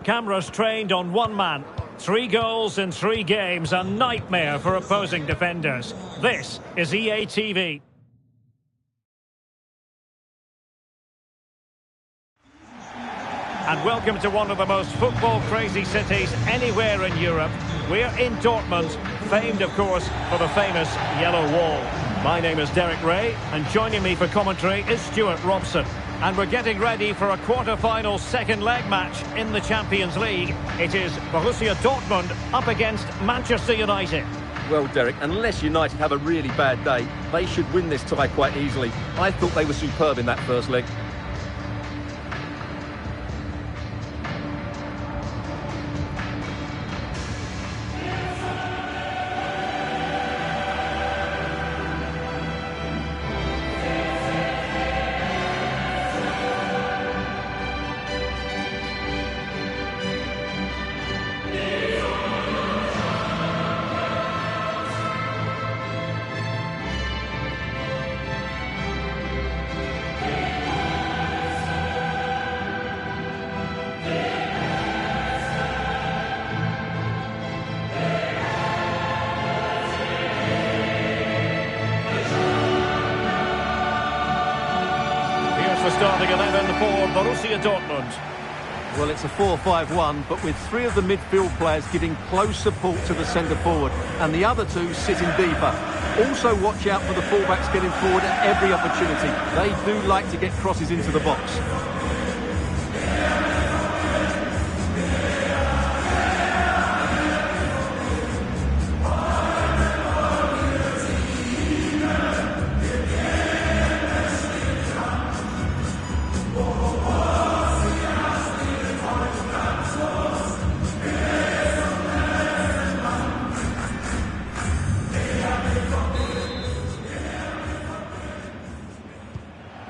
Cameras trained on one man. 3 goals in 3 games, a nightmare for opposing defenders. This is EA TV. And welcome to one of the most football-crazy cities anywhere in Europe. We're in Dortmund, famed, of course, for the famous Yellow Wall. My name is Derek Ray, and joining me for commentary is Stuart Robson. And we're getting ready for a quarter-final second leg match in the Champions League. It is Borussia Dortmund up against Manchester United. Well, Derek, unless United have a really bad day, they should win this tie quite easily. I thought they were superb in that first leg. The starting 11 for Borussia Dortmund. Well, it's a 4-5-1, but with 3 of the midfield players giving close support to the centre forward, and the other 2 sitting deeper. Also watch out for the fullbacks getting forward at every opportunity. They do like to get crosses into the box.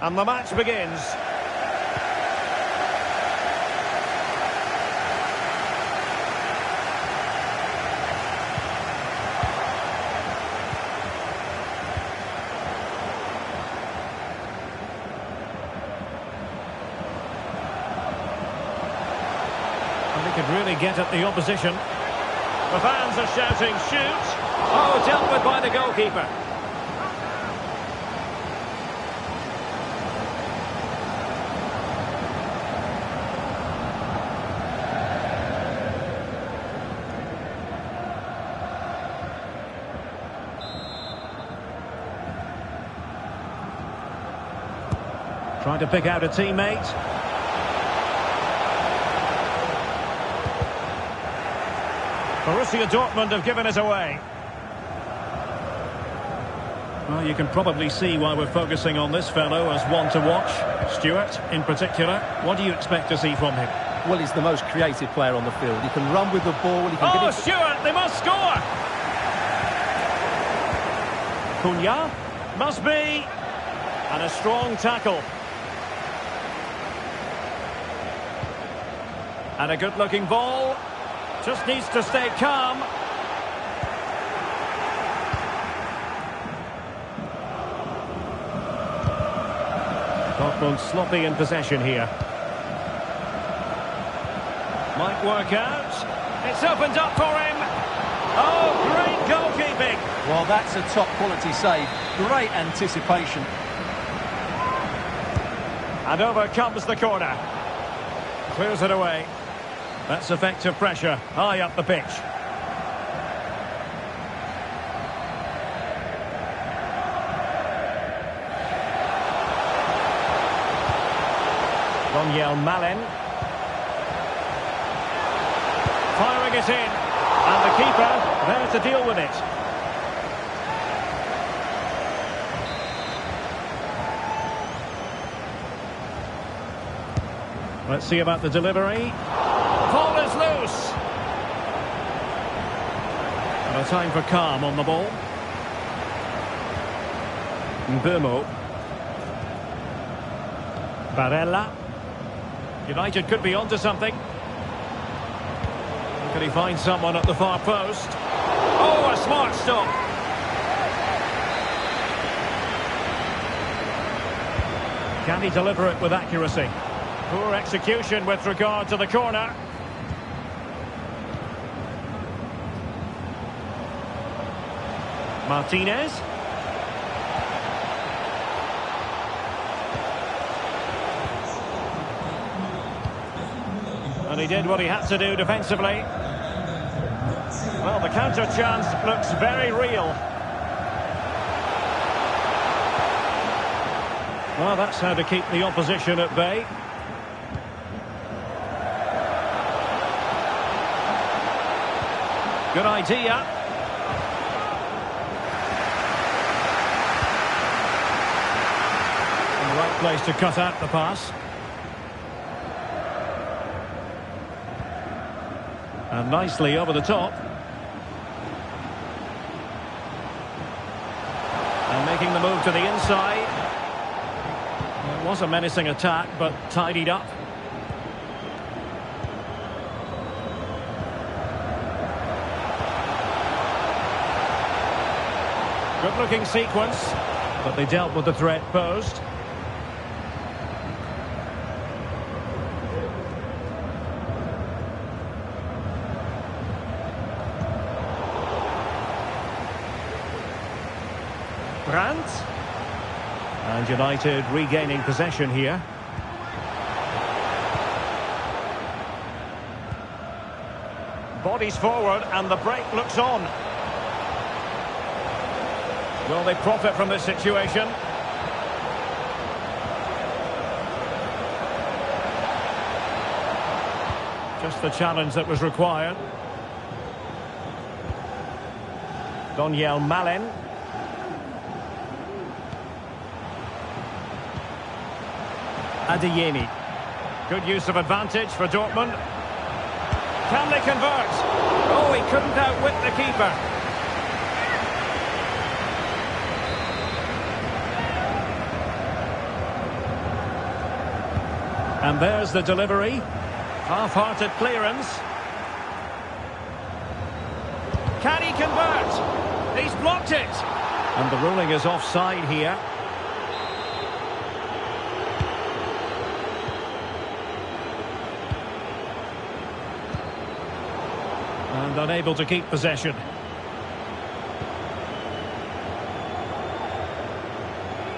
And the match begins. And they could really get at the opposition. The fans are shouting, shoot! Oh, dealt with by the goalkeeper. Trying to pick out a teammate. Borussia Dortmund have given it away. Well, you can probably see why we're focusing on this fellow as one to watch. Stuart, in particular, what do you expect to see from him? Well, he's the most creative player on the field. He can run with the ball. He can Oh, get Stuart, they must score! Cunha, must be. And a strong tackle. And a good-looking ball. Just needs to stay calm. Dortmund sloppy in possession here. Might work out. It's opened up for him. Oh, great goalkeeping. Well, that's a top-quality save. Great anticipation. And over comes the corner. Clears it away. That's effective pressure, high up the pitch. Daniel Malen. Firing it in. And the keeper there to deal with it. Let's see about the delivery. Ball is loose. And a time for calm on the ball. Mbeumo. Barella. United could be onto something. Can he find someone at the far post? Oh, a smart stop. Can he deliver it with accuracy? Poor execution with regard to the corner. Martinez. And he did what he had to do defensively. Well, the counter chance looks very real. Well, that's how to keep the opposition at bay. Good idea. In the right place to cut out the pass. And nicely over the top. And making the move to the inside. It was a menacing attack, but tidied up. Good-looking sequence, but they dealt with the threat posed. Brandt. And United regaining possession here. Bodies forward and the break looks on. Will they profit from this situation? Just the challenge that was required. Donyell Malen. Adeyemi. Good use of advantage for Dortmund. Can they convert? Oh, he couldn't outwit the keeper. And there's the delivery. Half-hearted clearance. Can he convert? He's blocked it. And the ruling is offside here. And unable to keep possession.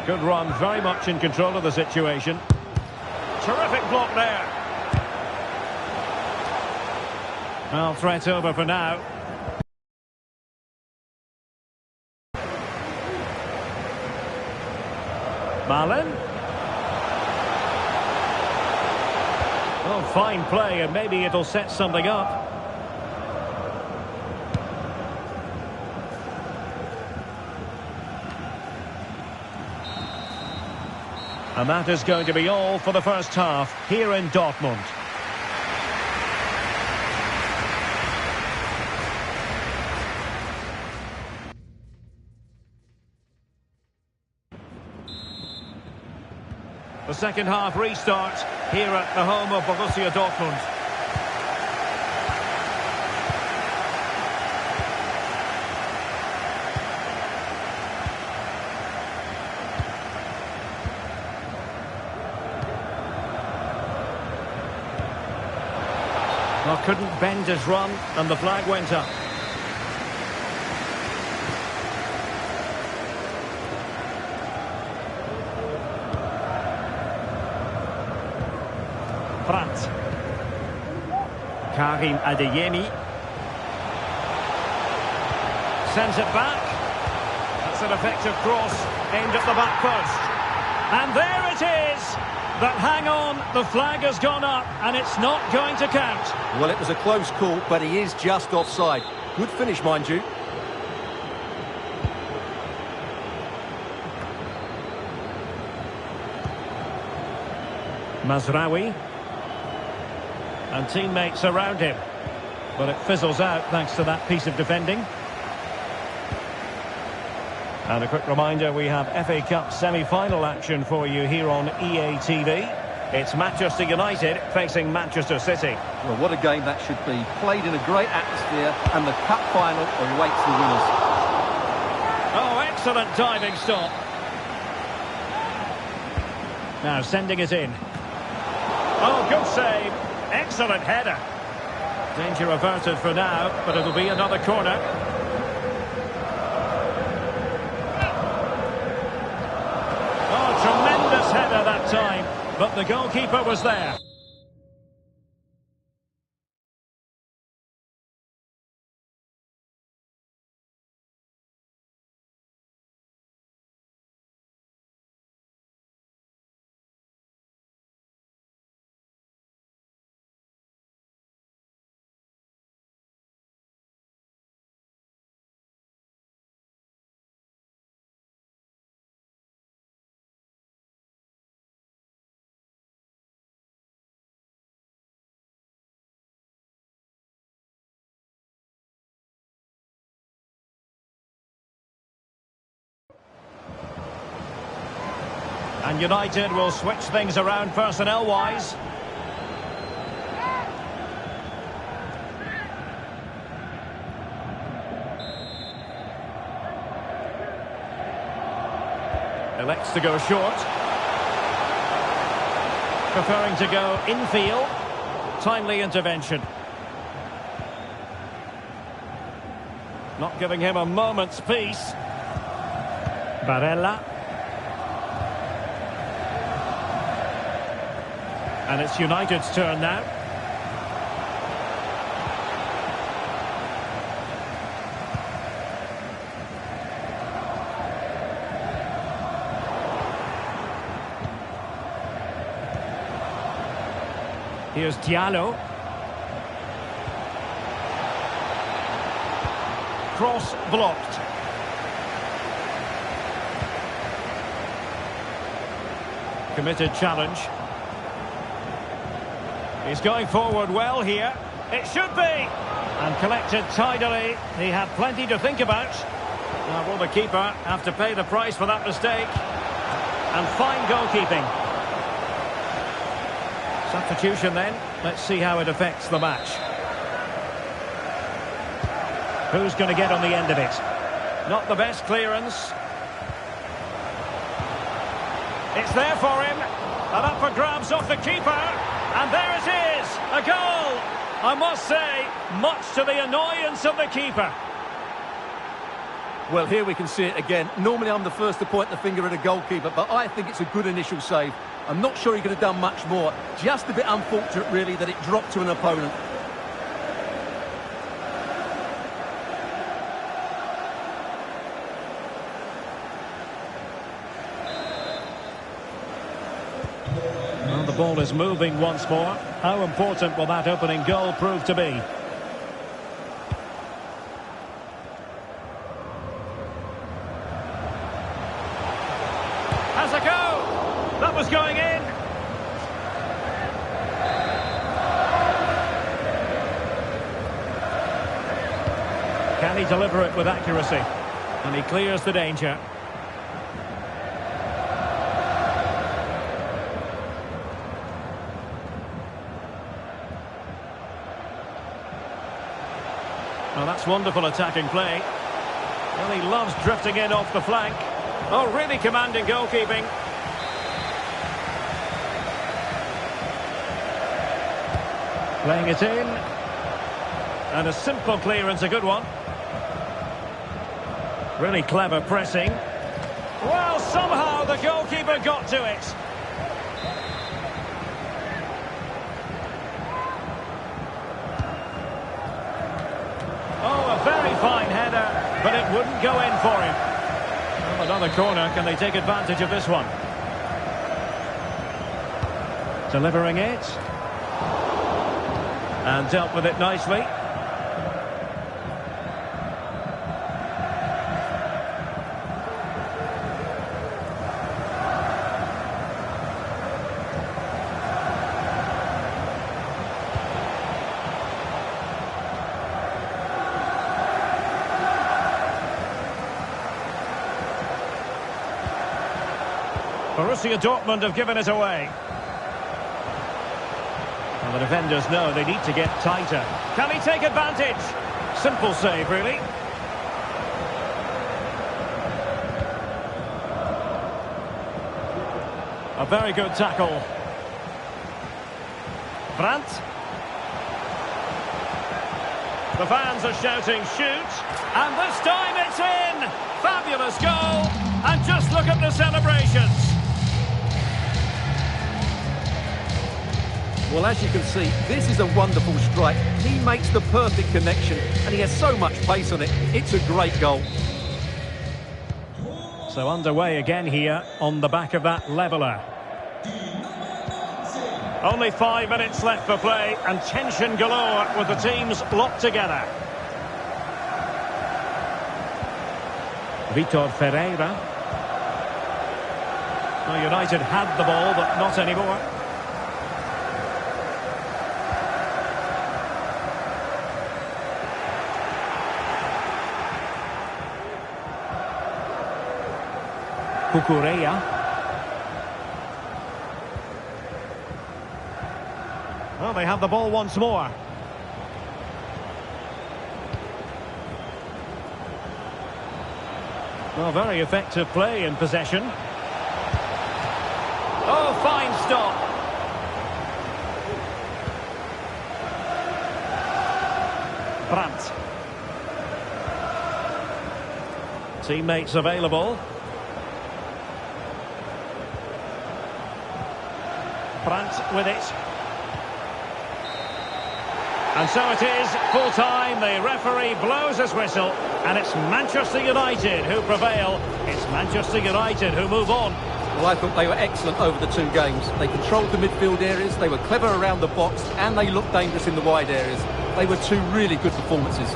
Good run, very much in control of the situation. Terrific block there. Well, threat over for now. Malen. Oh, fine play, and maybe it'll set something up. And that is going to be all for the first half here in Dortmund. The second half restart here at the home of Borussia Dortmund. Well, couldn't bend his run, and the flag went up. Pratt. Karim Adeyemi. Sends it back. That's an effective cross aimed at the back post. And there it is! But hang on, the flag has gone up, and it's not going to count. Well, it was a close call, but he is just offside. Good finish, mind you. Mazraoui. And teammates around him. But it fizzles out thanks to that piece of defending. And a quick reminder, we have FA Cup semi-final action for you here on EA TV. It's Manchester United facing Manchester City. Well, what a game that should be. Played in a great atmosphere, and the cup final awaits the winners. Oh, excellent diving stop. Now sending it in. Oh, good save. Excellent header. Danger averted for now, but it'll be another corner. header that time, but the goalkeeper was there. And United will switch things around personnel-wise. Elects to go short. Preferring to go infield. Timely intervention. Not giving him a moment's peace. Barella. And it's United's turn now. Here's Diallo. Cross blocked. Committed challenge. He's going forward well here. It should be. And collected tidily. He had plenty to think about. Now will the keeper have to pay the price for that mistake? And fine goalkeeping. Substitution then. Let's see how it affects the match. Who's going to get on the end of it? Not the best clearance. It's there for him. And up for grabs off the keeper. And there it is, a goal. I must say, much to the annoyance of the keeper. Well, here we can see it again. Normally I'm the first to point the finger at a goalkeeper, but I think it's a good initial save. I'm not sure he could have done much more. Just a bit unfortunate, really, that it dropped to an opponent. Well, the ball is moving once more. How important will that opening goal prove to be? Has a go! That was going in! Can he deliver it with accuracy? And he clears the danger. Well, that's wonderful attacking play. Well, he loves drifting in off the flank. Oh, really commanding goalkeeping. Playing it in. And a simple clearance, a good one. Really clever pressing. Well, somehow the goalkeeper got to it. Oh, a very fine header, but it wouldn't go in for him. Well, another corner, can they take advantage of this one? Delivering it. And dealt with it nicely. Borussia Dortmund have given it away. And the defenders know they need to get tighter. Can he take advantage? Simple save, really. A very good tackle. Brandt. The fans are shouting, shoot. And this time it's in. Fabulous goal. And just look at the celebrations. Well, as you can see, this is a wonderful strike. He makes the perfect connection, and he has so much pace on it. It's a great goal. So underway again here on the back of that leveller. Only 5 minutes left for play, and tension galore with the teams locked together. Vitor Ferreira. Well, United had the ball, but not anymore. Cucurella. Well, they have the ball once more. Well, very effective play in possession. Oh, fine stop. Brandt. Teammates available. Brandt with it. And so it is, full time. The referee blows his whistle, and it's Manchester United who prevail. It's Manchester United who move on. Well, I thought they were excellent over the two games. They controlled the midfield areas, they were clever around the box, and they looked dangerous in the wide areas. They were two really good performances.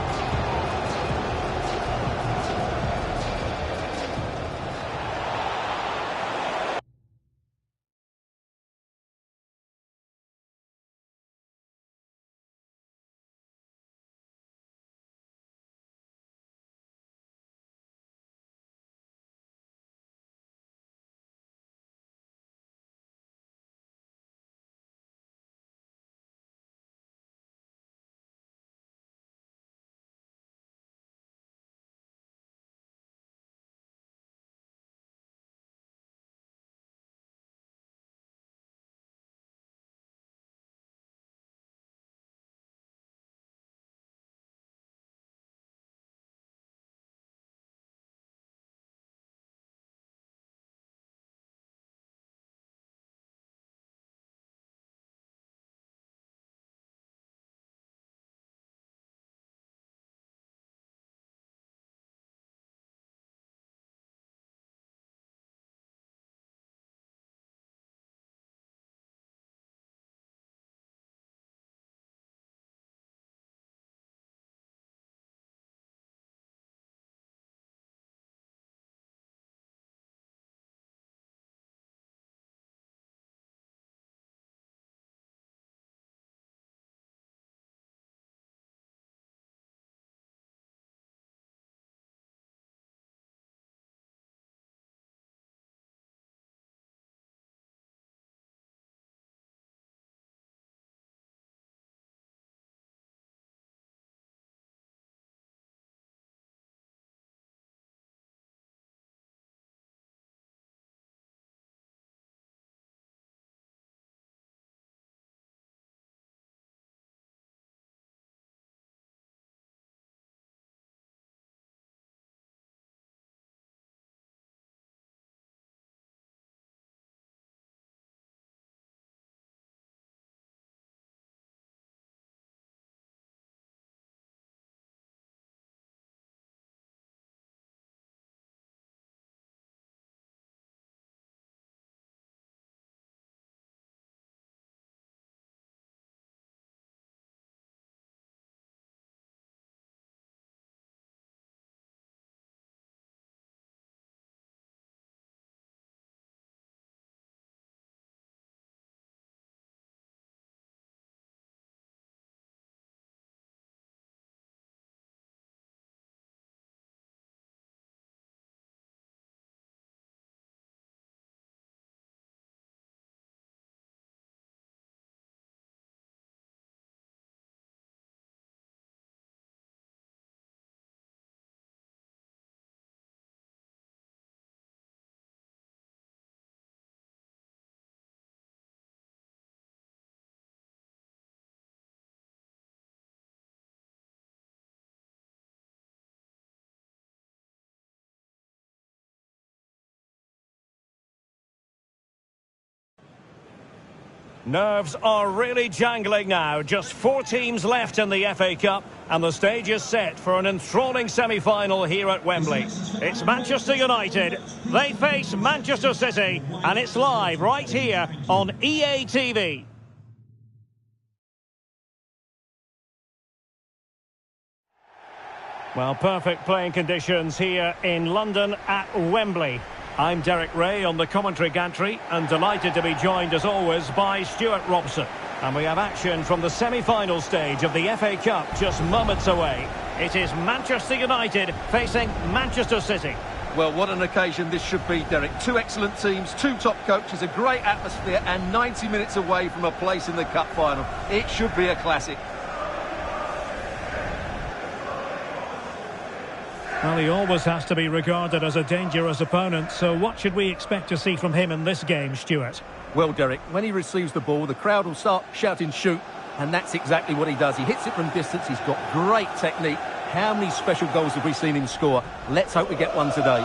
Nerves are really jangling now. Just 4 teams left in the FA Cup, and the stage is set for an enthralling semi-final here at Wembley. It's Manchester United. They face Manchester City, and it's live right here on EA TV. Well, perfect playing conditions here in London at Wembley. I'm Derek Ray on the commentary gantry and delighted to be joined as always by Stuart Robson. And we have action from the semi-final stage of the FA Cup just moments away. It is Manchester United facing Manchester City. Well, what an occasion this should be, Derek. 2 excellent teams, 2 top coaches, a great atmosphere and 90 minutes away from a place in the cup final. It should be a classic. Well, he always has to be regarded as a dangerous opponent, so what should we expect to see from him in this game, Stuart? Well, Derek, when he receives the ball, the crowd will start shouting shoot, and that's exactly what he does. He hits it from distance, he's got great technique. How many special goals have we seen him score? Let's hope we get one today.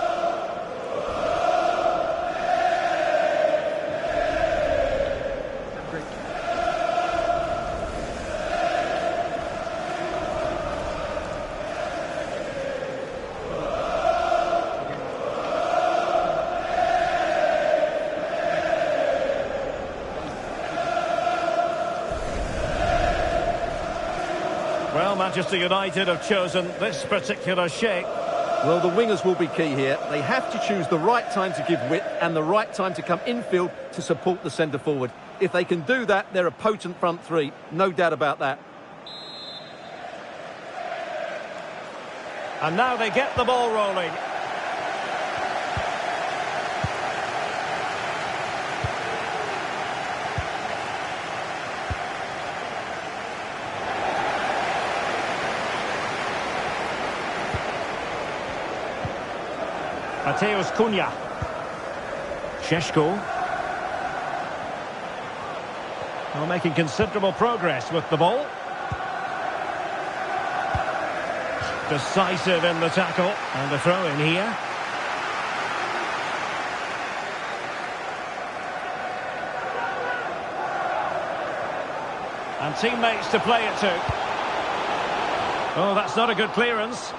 Well, Manchester United have chosen this particular shape. Well, the wingers will be key here. They have to choose the right time to give width and the right time to come infield to support the centre-forward. If they can do that, they're a potent front three. No doubt about that. And now they get the ball rolling. Mateus Cunha. Šeško. Well, making considerable progress with the ball. Decisive in the tackle. And the throw in here. And teammates to play it to. Oh, that's not a good clearance.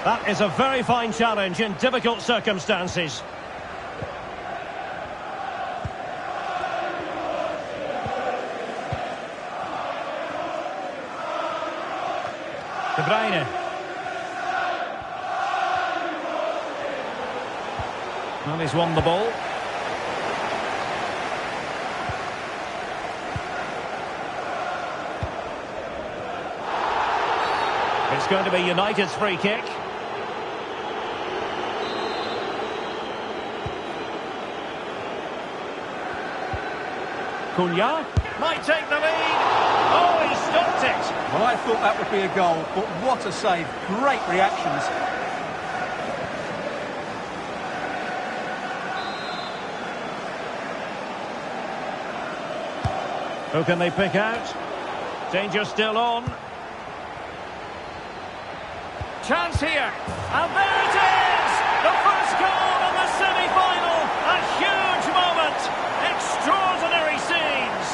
That is a very fine challenge in difficult circumstances. De Bruyne. Well, he's won the ball. It's going to be United's free kick. Cunha might take the lead. Oh, he stopped it. Well, I thought that would be a goal, but what a save. Great reactions. Who can they pick out? Danger still on. Chance here. And there it is! The first goal in the semi-final. A huge moment. Extraordinary scenes.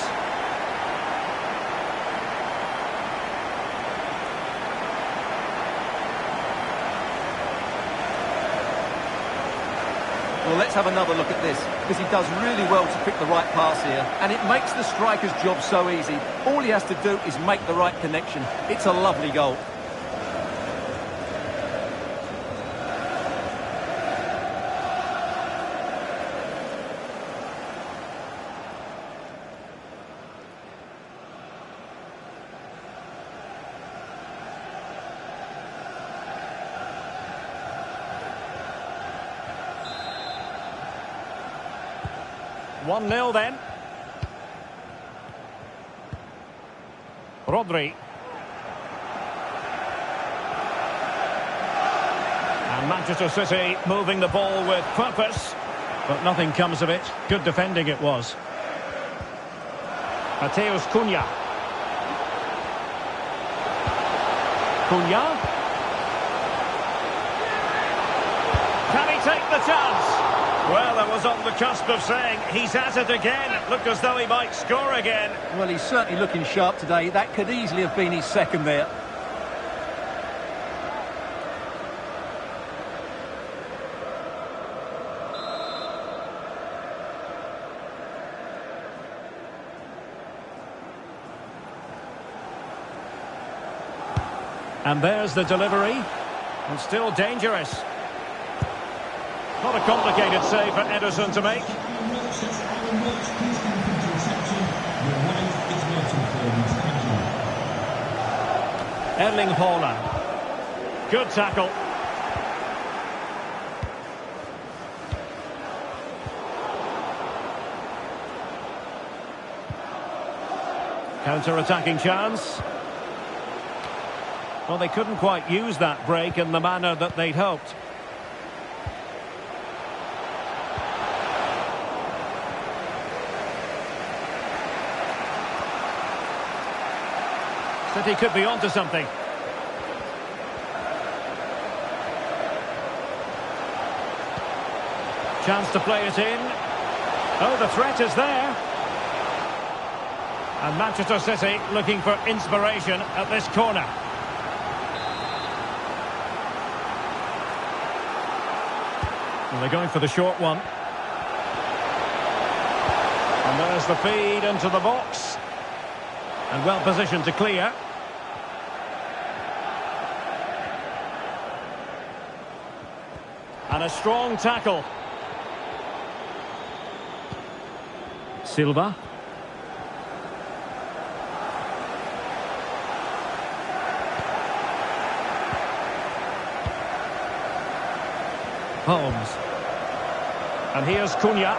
Well, let's have another look at this, because he does really well to pick the right pass here, and it makes the striker's job so easy. All he has to do is make the right connection. It's a lovely goal. One 0 then. Rodri. And Manchester City moving the ball with purpose, but nothing comes of it. Good defending it was. Mateus Cunha. Cunha. Can he take the chance? Well, I was on the cusp of saying he's at it again. It looked as though he might score again. Well, he's certainly looking sharp today. That could easily have been his second there. And there's the delivery. And still dangerous. Not a complicated save for Ederson to make. Erling Haaland. Good tackle. Counter-attacking chance. Well, they couldn't quite use that break in the manner that they'd hoped. City could be onto something. Chance to play it in. Oh, the threat is there. And Manchester City looking for inspiration at this corner. And they're going for the short one. And there's the feed into the box. And well positioned to clear. And a strong tackle. Silva. Holmes. And here's Cunha.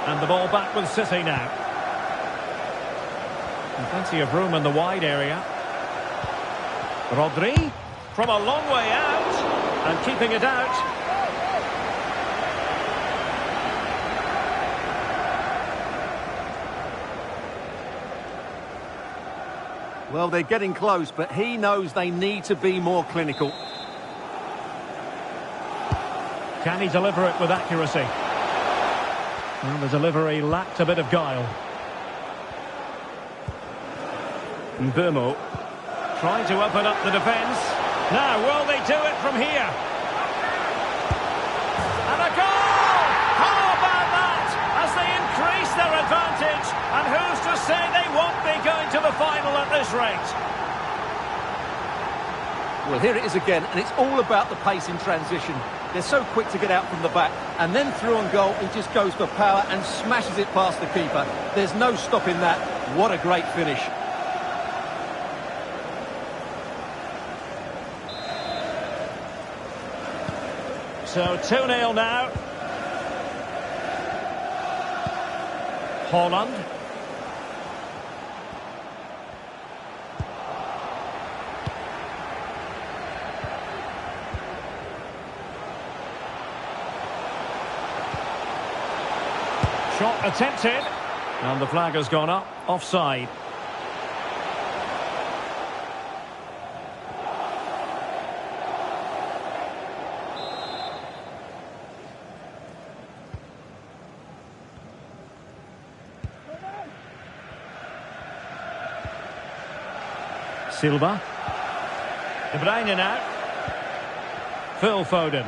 And the ball back with City now. And plenty of room in the wide area. Rodri. From a long way out. And keeping it out. Well, they're getting close, but he knows they need to be more clinical. Can he deliver it with accuracy? Well, the delivery lacked a bit of guile. Mbeumo trying to open up the defence. Now, will they do it from here? And a goal! How about that? As they increase their advantage. And who's to say they won't be going to the final at this rate? Well, here it is again, and it's all about the pace in transition. They're so quick to get out from the back, and then through on goal, he just goes for power and smashes it past the keeper. There's no stopping that. What a great finish. So 2-0 now. Haaland. Shot attempted. And the flag has gone up. Offside. Silva. De Bruyne now. Phil Foden.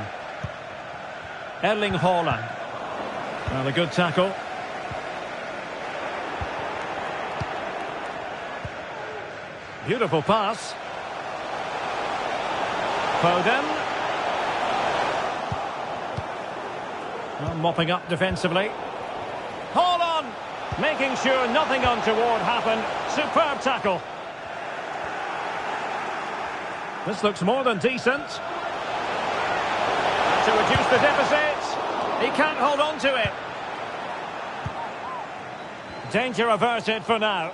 Erling Haaland. Well, a good tackle. Beautiful pass. Foden. Well, mopping up defensively. Haaland! Making sure nothing untoward happened. Superb tackle. This looks more than decent. To reduce the deficit. He can't hold on to it. Danger averted for now.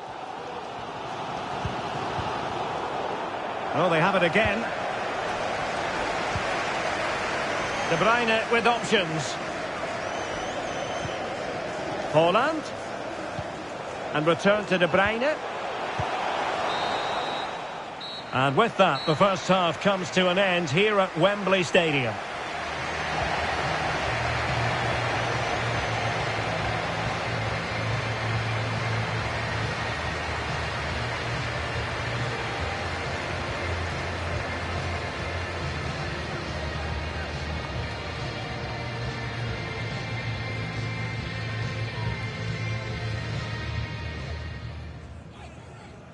Oh, they have it again. De Bruyne with options. Haaland. And return to De Bruyne. And with that, the first half comes to an end here at Wembley Stadium.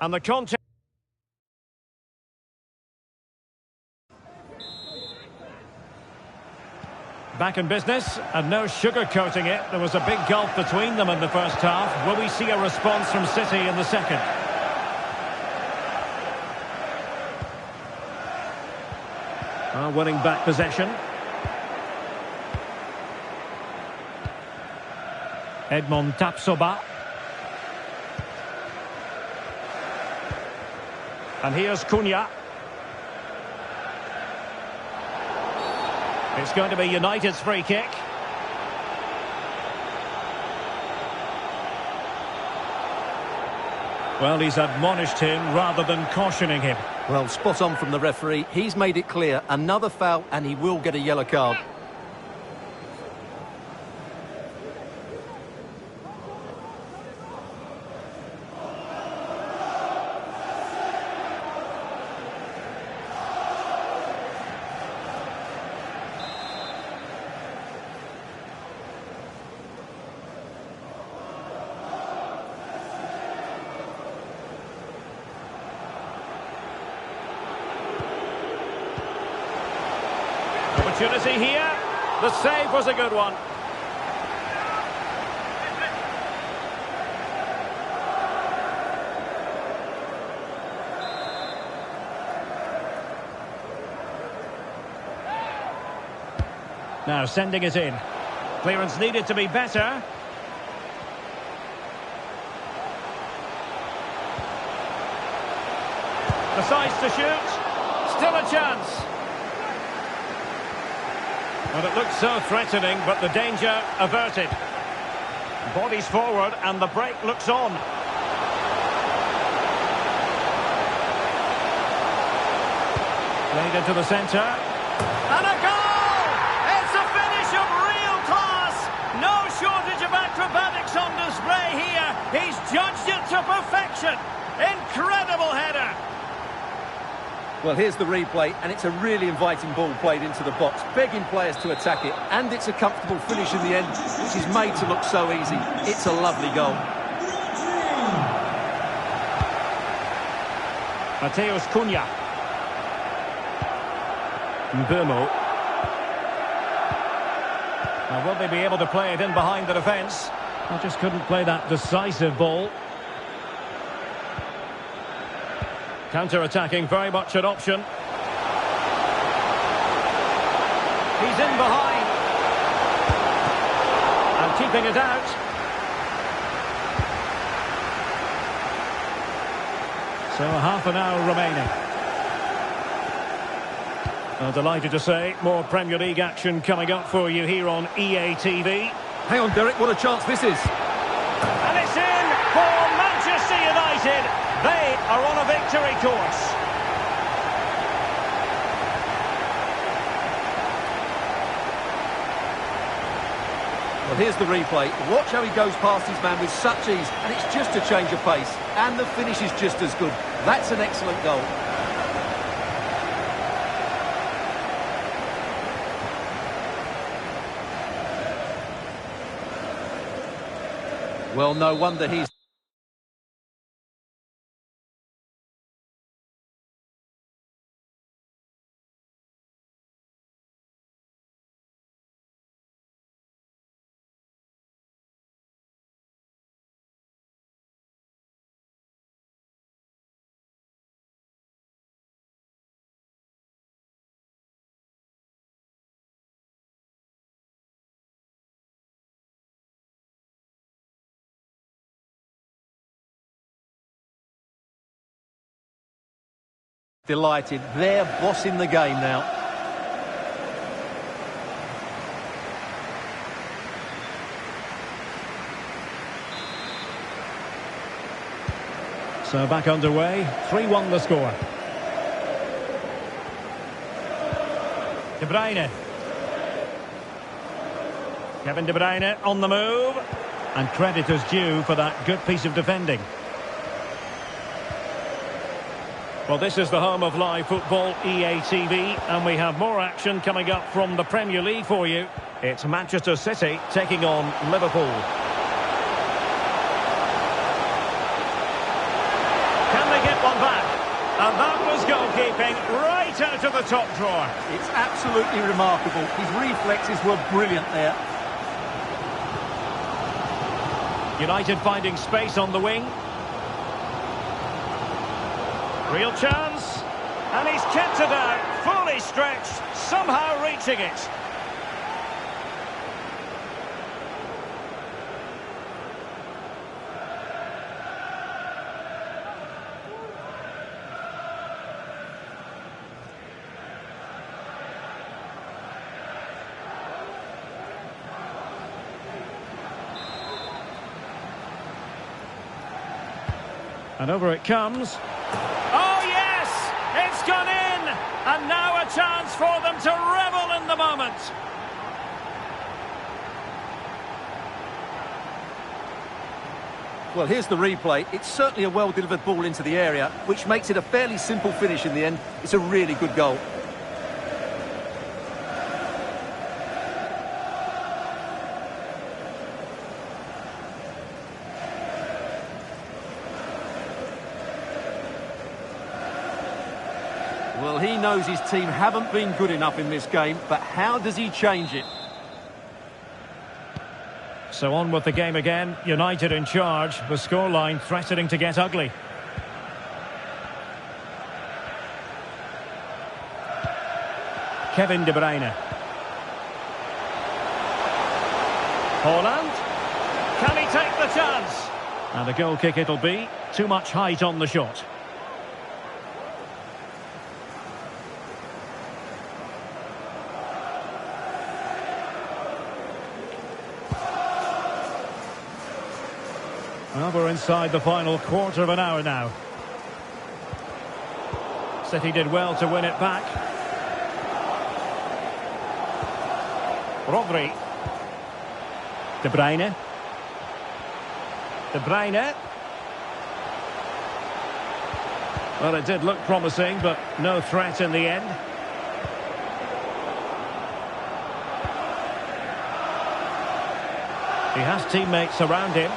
And the contact... Back in business, and no sugarcoating it. There was a big gulf between them in the first half. Will we see a response from City in the second? Winning back possession. Edmond Tapsoba. And here's Cunha. It's going to be United's free kick. Well, he's admonished him rather than cautioning him. Well, spot on from the referee. He's made it clear. Another foul and he will get a yellow card. Opportunity here. The save was a good one. Now sending it in. Clearance needed to be better. Decides to shoot. Still a chance. Well, it looked so threatening, but the danger averted. Bodies forward, and the break looks on. Played into the centre. And a goal! It's a finish of real class! No shortage of acrobatics on display here. He's judged it to perfection. Incredible header. Well, here's the replay, and it's a really inviting ball played into the box, begging players to attack it, and it's a comfortable finish in the end, which is made to look so easy. It's a lovely goal. Mateus Cunha. Mbeumo. Now, will they be able to play it in behind the defence? I just couldn't play that decisive ball. Counter-attacking, very much an option. He's in behind. And keeping it out. So half an hour remaining. Well, delighted to say, more Premier League action coming up for you here on EA TV. Hang on, Derek, what a chance this is. And it's in for Manchester United. They are on a victory course. Well, here's the replay. Watch how he goes past his man with such ease, and it's just a change of pace. And the finish is just as good. That's an excellent goal. Well, no wonder he's... Delighted. They're bossing the game now. So back underway. 3-1 the score. De Bruyne. Kevin De Bruyne on the move. And credit is due for that good piece of defending. Well, this is the home of live football, EA TV, and we have more action coming up from the Premier League for you. It's Manchester City taking on Liverpool. Can one back. And that was goalkeeping right out of the top drawer. It's absolutely remarkable. His reflexes were brilliant there. United finding space on the wing. Real chance. And he's kept it out, fully stretched, somehow reaching it. And over it comes. Oh, yes! It's gone in! And now a chance for them to revel in the moment. Well, here's the replay. It's certainly a well-delivered ball into the area, which makes it a fairly simple finish in the end. It's a really good goal. Well, he knows his team haven't been good enough in this game, but how does he change it? So on with the game again. United in charge. The scoreline threatening to get ugly. Kevin De Bruyne. Haaland. Can he take the chance? And a goal kick it'll be. Too much height on the shot. Well, we're inside the final quarter of an hour now. City did well to win it back. Rodri. De Bruyne. De Bruyne. Well, it did look promising, but no threat in the end. He has teammates around him.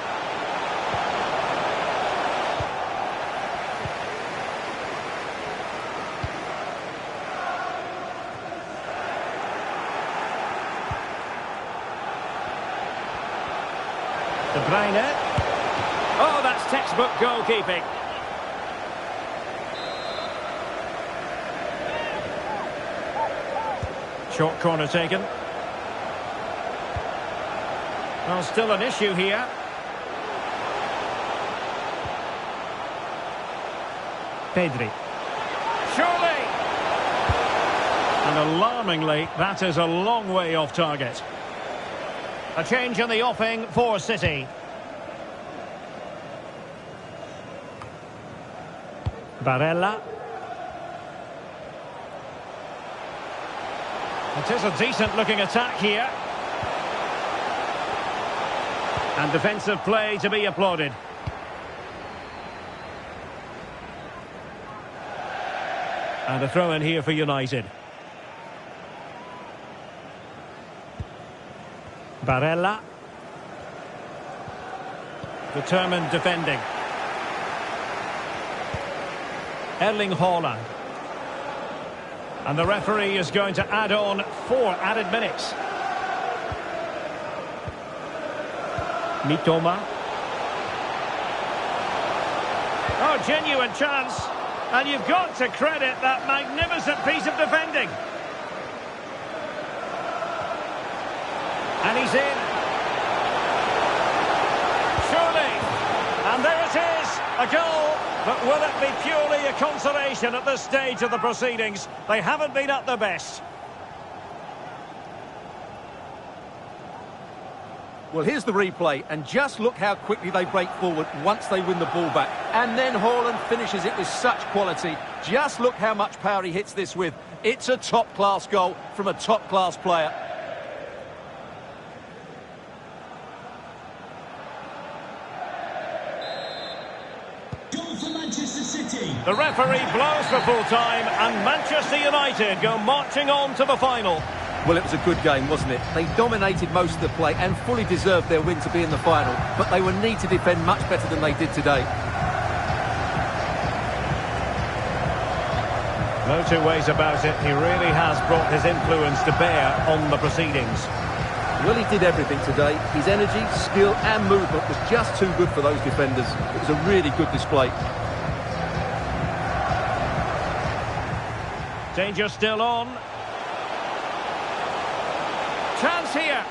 De Bruyne. Oh, that's textbook goalkeeping. Short corner taken. Well, still an issue here. Pedri. Surely! And alarmingly, that is a long way off target. A change in the offing for City. Barella. It is a decent-looking attack here. And defensive play to be applauded. And a throw in here for United. Barella. Determined defending. Erling Haaland. And the referee is going to add on 4 added minutes. Mitoma. Oh, genuine chance. And you've got to credit that magnificent piece of defending. And he's in. Surely. And there it is, a goal. But will it be purely a consolation at this stage of the proceedings? They haven't been at their best. Well, here's the replay, and just look how quickly they break forward once they win the ball back. And then Haaland finishes it with such quality. Just look how much power he hits this with. It's a top-class goal from a top-class player. Goal for Manchester City. The referee blows for full time, and Manchester United go marching on to the final. Well, it was a good game, wasn't it? They dominated most of the play and fully deserved their win to be in the final, but they will need to defend much better than they did today. No two ways about it. He really has brought his influence to bear on the proceedings. Well, he did everything today. His energy, skill and movement was just too good for those defenders. It was a really good display. Danger still on. Chance here.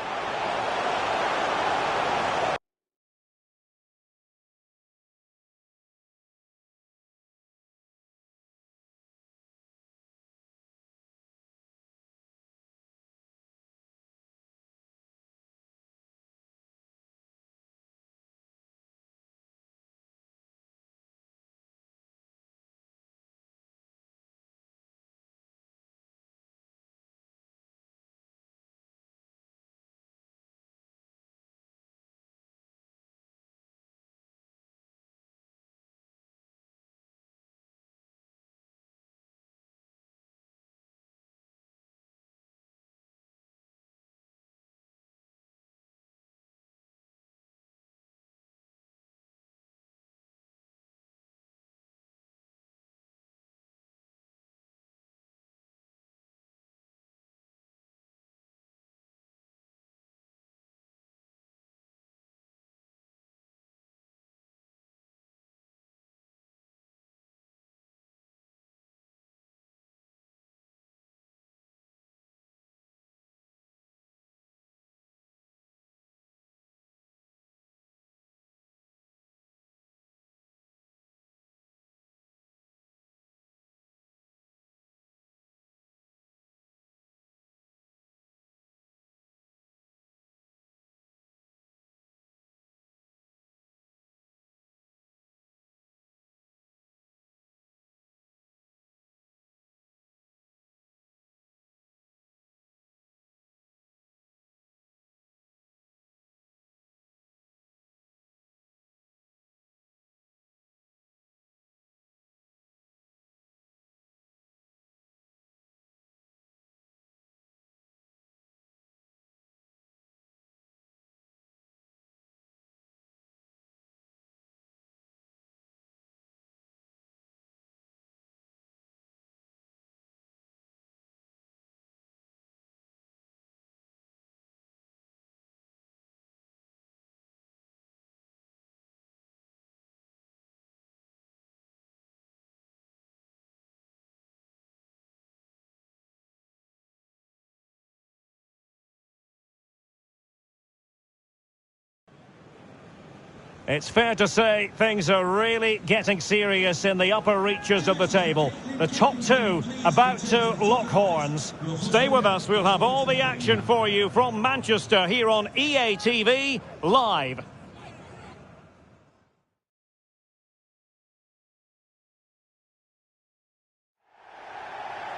It's fair to say things are really getting serious in the upper reaches of the table. The top two about to lock horns. Stay with us, we'll have all the action for you from Manchester here on EA TV Live.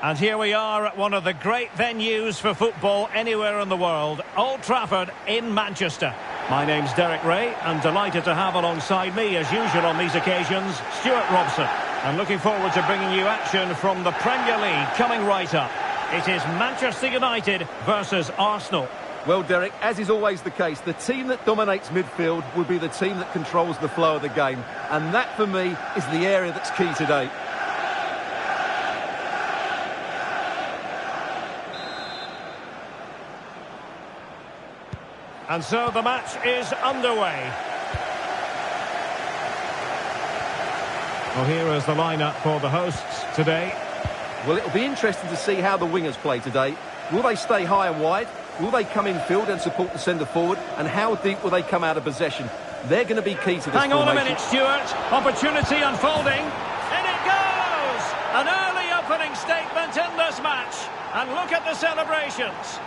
And here we are at one of the great venues for football anywhere in the world, Old Trafford in Manchester. My name's Derek Ray, and delighted to have alongside me, as usual on these occasions, Stuart Robson. And looking forward to bringing you action from the Premier League coming right up. It is Manchester United versus Arsenal. Well, Derek, as is always the case, the team that dominates midfield will be the team that controls the flow of the game. And that, for me, is the area that's key today. And so the match is underway. Well, here is the lineup for the hosts today. Well, it'll be interesting to see how the wingers play today. Will they stay high and wide? Will they come in field and support the centre forward? And how deep will they come out of possession? They're going to be key to this Hang on formation. a minute, Stuart. Opportunity unfolding. In it goes! An early opening statement in this match. And look at the celebrations.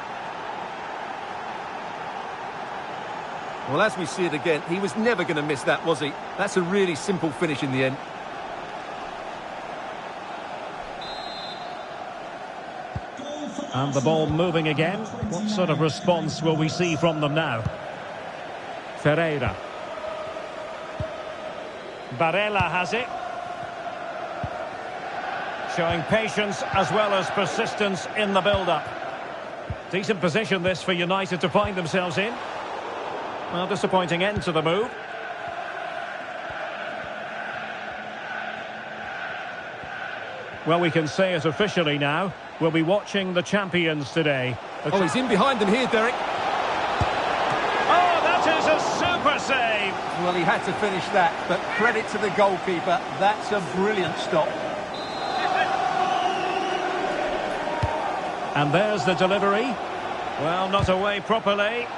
Well, as we see it again, he was never going to miss that, was he? That's a really simple finish in the end. And the ball moving again. What sort of response will we see from them now? Ferreira. Barella has it. Showing patience as well as persistence in the build-up. Decent position this for United to find themselves in. Well, disappointing end to the move. Well, we can say it officially now. We'll be watching the champions today. Oh, he's in behind them here, Derek. Oh, that is a super save! Well, he had to finish that, but credit to the goalkeeper. That's a brilliant stop. And there's the delivery. Well, not away properly.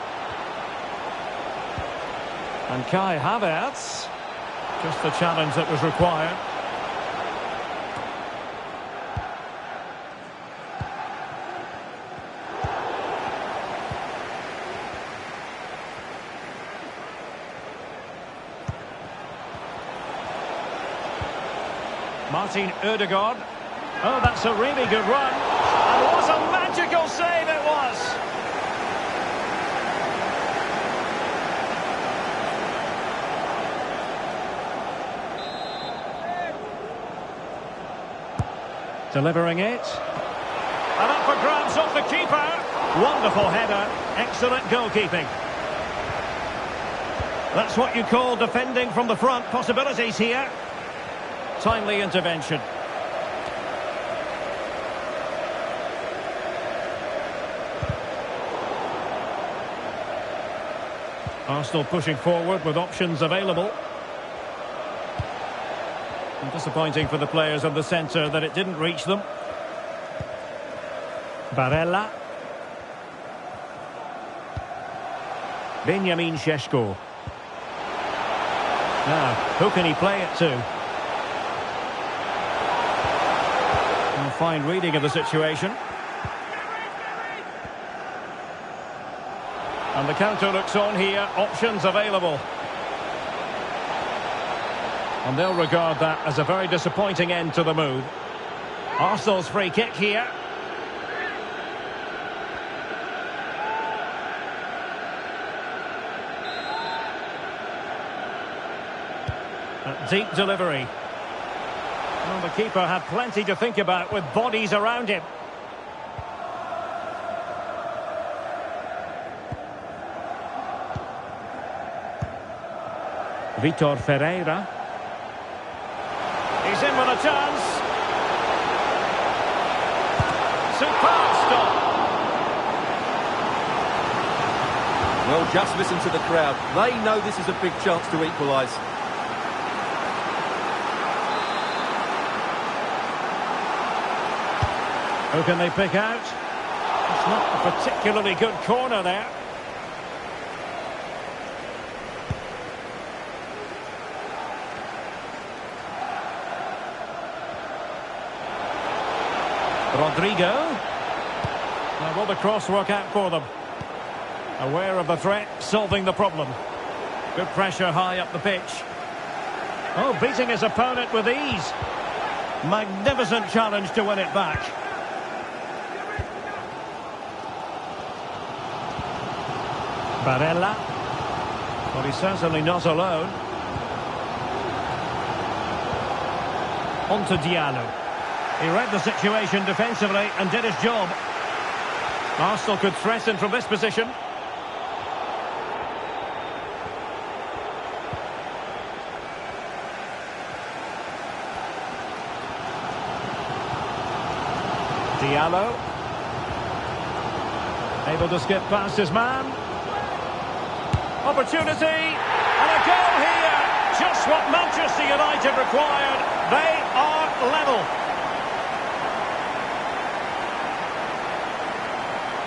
And Kai Havertz. Just the challenge that was required. Martin Ødegaard. Oh, that's a really good run. And what a magical save it was! Delivering it. And up for grabs off the keeper. Wonderful header. Excellent goalkeeping. That's what you call defending from the front. Possibilities here. Timely intervention. Arsenal pushing forward with options available. And disappointing for the players in the centre that it didn't reach them. Barella. Benjamin Šeško. Now, who can he play it to? Fine reading of the situation. And the counter looks on here. Options available. And they'll regard that as a very disappointing end to the move. Arsenal's free kick here. A deep delivery. Well, the keeper had plenty to think about with bodies around him. Vitor Ferreira. He's in with a chance. Superb stop. Well, just listen to the crowd. They know this is a big chance to equalise. Who can they pick out? It's not a particularly good corner there. Rodrigo. Now will the cross work out for them? Aware of the threat, solving the problem. Good pressure high up the pitch. Oh, beating his opponent with ease. Magnificent challenge to win it back. Barella. Well, he's certainly not alone. On to Diallo. He read the situation defensively and did his job. Arsenal could threaten from this position. Diallo. Able to skip past his man. Opportunity, and a goal here. Just what Manchester United required. They are level.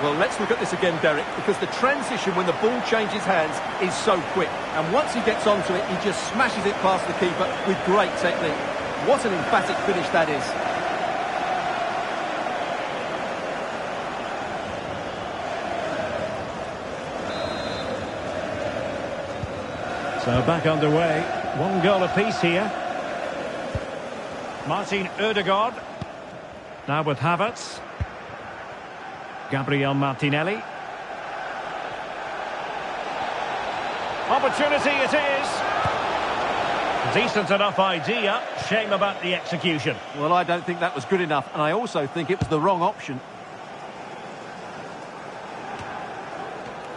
Well, let's look at this again, Derek, because the transition when the ball changes hands is so quick. And once he gets onto it, he just smashes it past the keeper with great technique. What an emphatic finish that is. So back underway. One goal apiece here. Martin Ødegaard. Now with Havertz. Gabriel Martinelli. Opportunity it is. Decent enough idea. Shame about the execution. Well, I don't think that was good enough, and I also think it was the wrong option.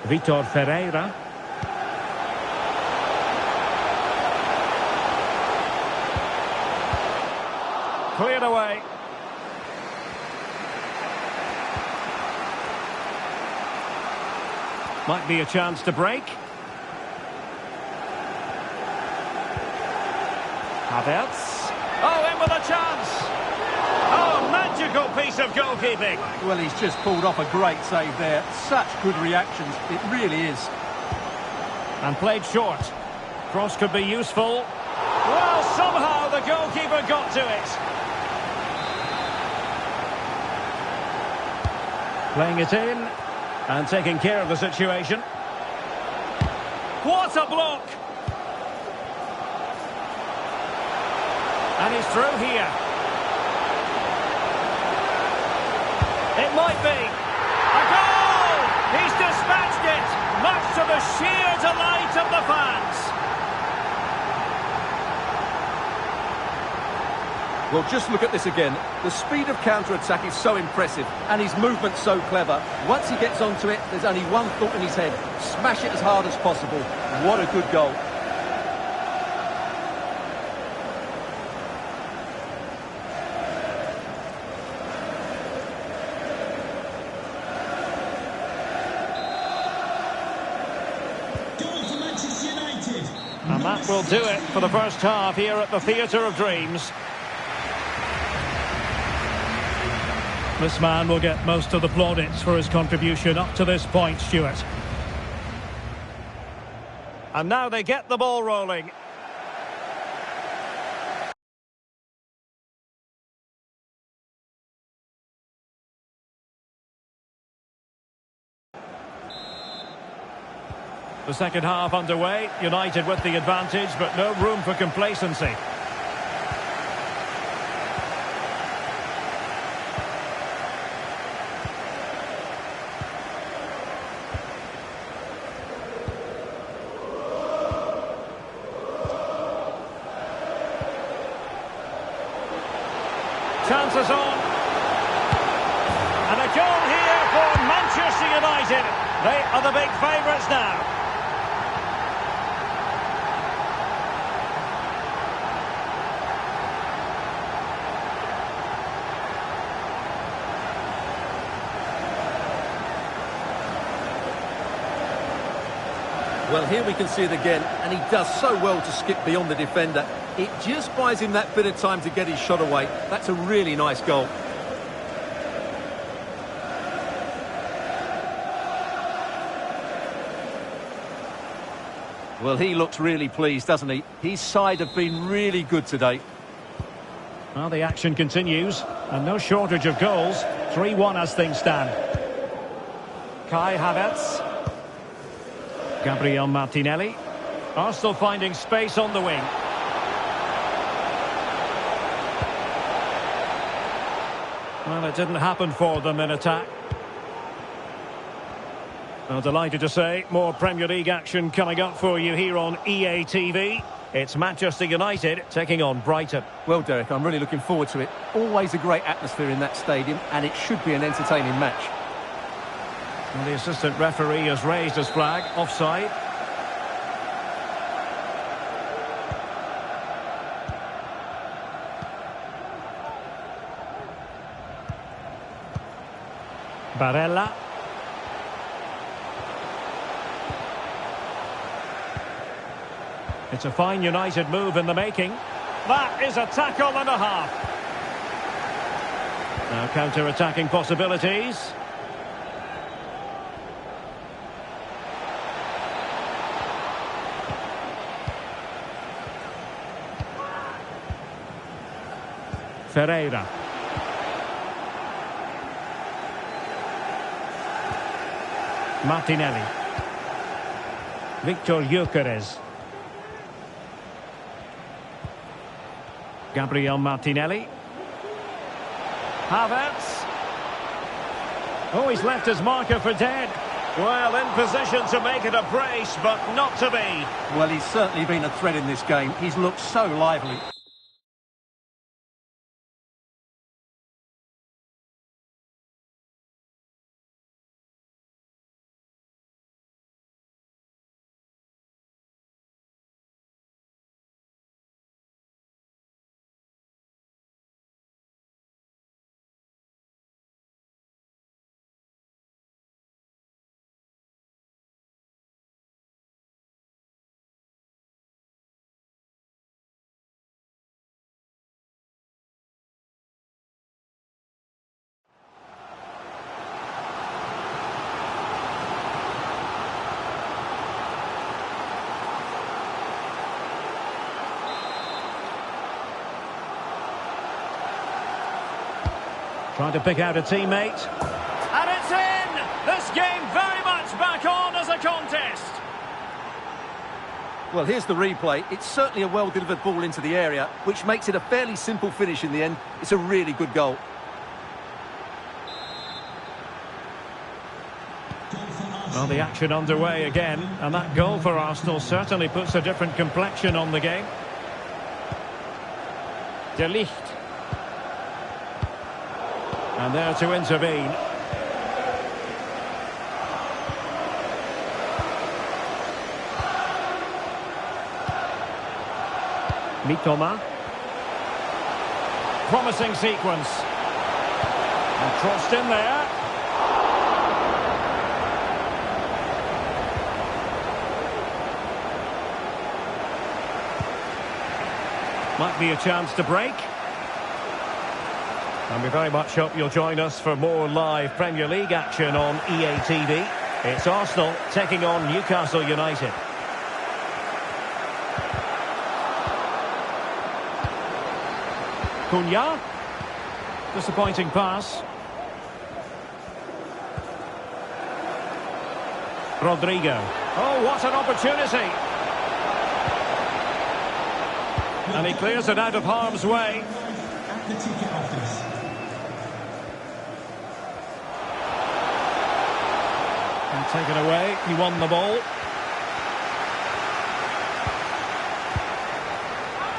Vitor Ferreira. Cleared away. Might be a chance to break. Havertz. Oh, in with a chance. Oh, magical piece of goalkeeping. Well, he's just pulled off a great save there. Such good reactions. It really is. And played short. Cross could be useful. Well, somehow the goalkeeper got to it. Playing it in and taking care of the situation. What a block! And he's through here. It might be. A goal! He's dispatched it, much to the sheer delight of the fans. Well, just look at this again. The speed of counter-attack is so impressive, and his movement so clever. Once he gets onto it, there's only one thought in his head. Smash it as hard as possible. What a good goal. Goal for Manchester United. And that will do it for the first half here at the Theatre of Dreams. This man will get most of the plaudits for his contribution up to this point, Stuart. And now they get the ball rolling. The second half underway, United with the advantage, but no room for complacency. Chances on. And a goal here for Manchester United. They are the big favourites now. Well, here we can see it again, and he does so well to skip beyond the defender. It just buys him that bit of time to get his shot away. That's a really nice goal. Well, he looks really pleased, doesn't he? His side have been really good today. Well, the action continues, and no shortage of goals. 3-1 as things stand. Kai Havertz. Gabriel Martinelli. Arsenal finding space on the wing. Well, it didn't happen for them in attack. Well, delighted to say, more Premier League action coming up for you here on EA TV. It's Manchester United taking on Brighton. Well, Derek, I'm really looking forward to it. Always a great atmosphere in that stadium, and it should be an entertaining match. Well, the assistant referee has raised his flag, offside. Barella. It's a fine United move in the making. That is a tackle and a half. Now counter-attacking possibilities. Ferreira. Martinelli. Victor Gyökeres. Gabriel Martinelli. Havertz. Oh, he's left his marker for dead. Well, in position to make it a brace, but not to be. Well, he's certainly been a threat in this game. He's looked so lively. Trying to pick out a teammate. And it's in! This game very much back on as a contest. Well, here's the replay. It's certainly a well-delivered ball into the area, which makes it a fairly simple finish in the end. It's a really good goal. Well, the action underway again, and that goal for Arsenal certainly puts a different complexion on the game. De Ligt. And there to intervene. Mitoma. Promising sequence. And crossed in there. Might be a chance to break. And we very much hope you'll join us for more live Premier League action on EA TV. It's Arsenal taking on Newcastle United. Cunha. Disappointing pass. Rodrigo. Oh, what an opportunity. And he clears it out of harm's way. At the ticket office. And taken away. He won the ball.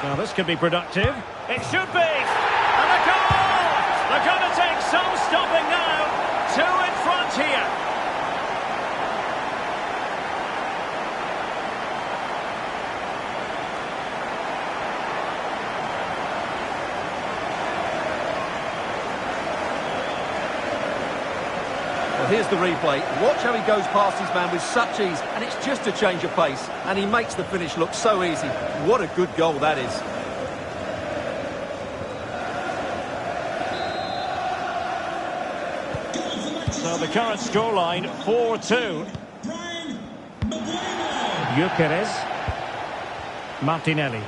Now this could be productive. It should be. And a goal! They're going to take some stopping now. Two in front here. Well, here's the replay. Watch how he goes past his man with such ease, and it's just a change of pace, and he makes the finish look so easy. What a good goal that is. So the current scoreline, 4-2. Brian Maguire. Gyökeres. Martinelli.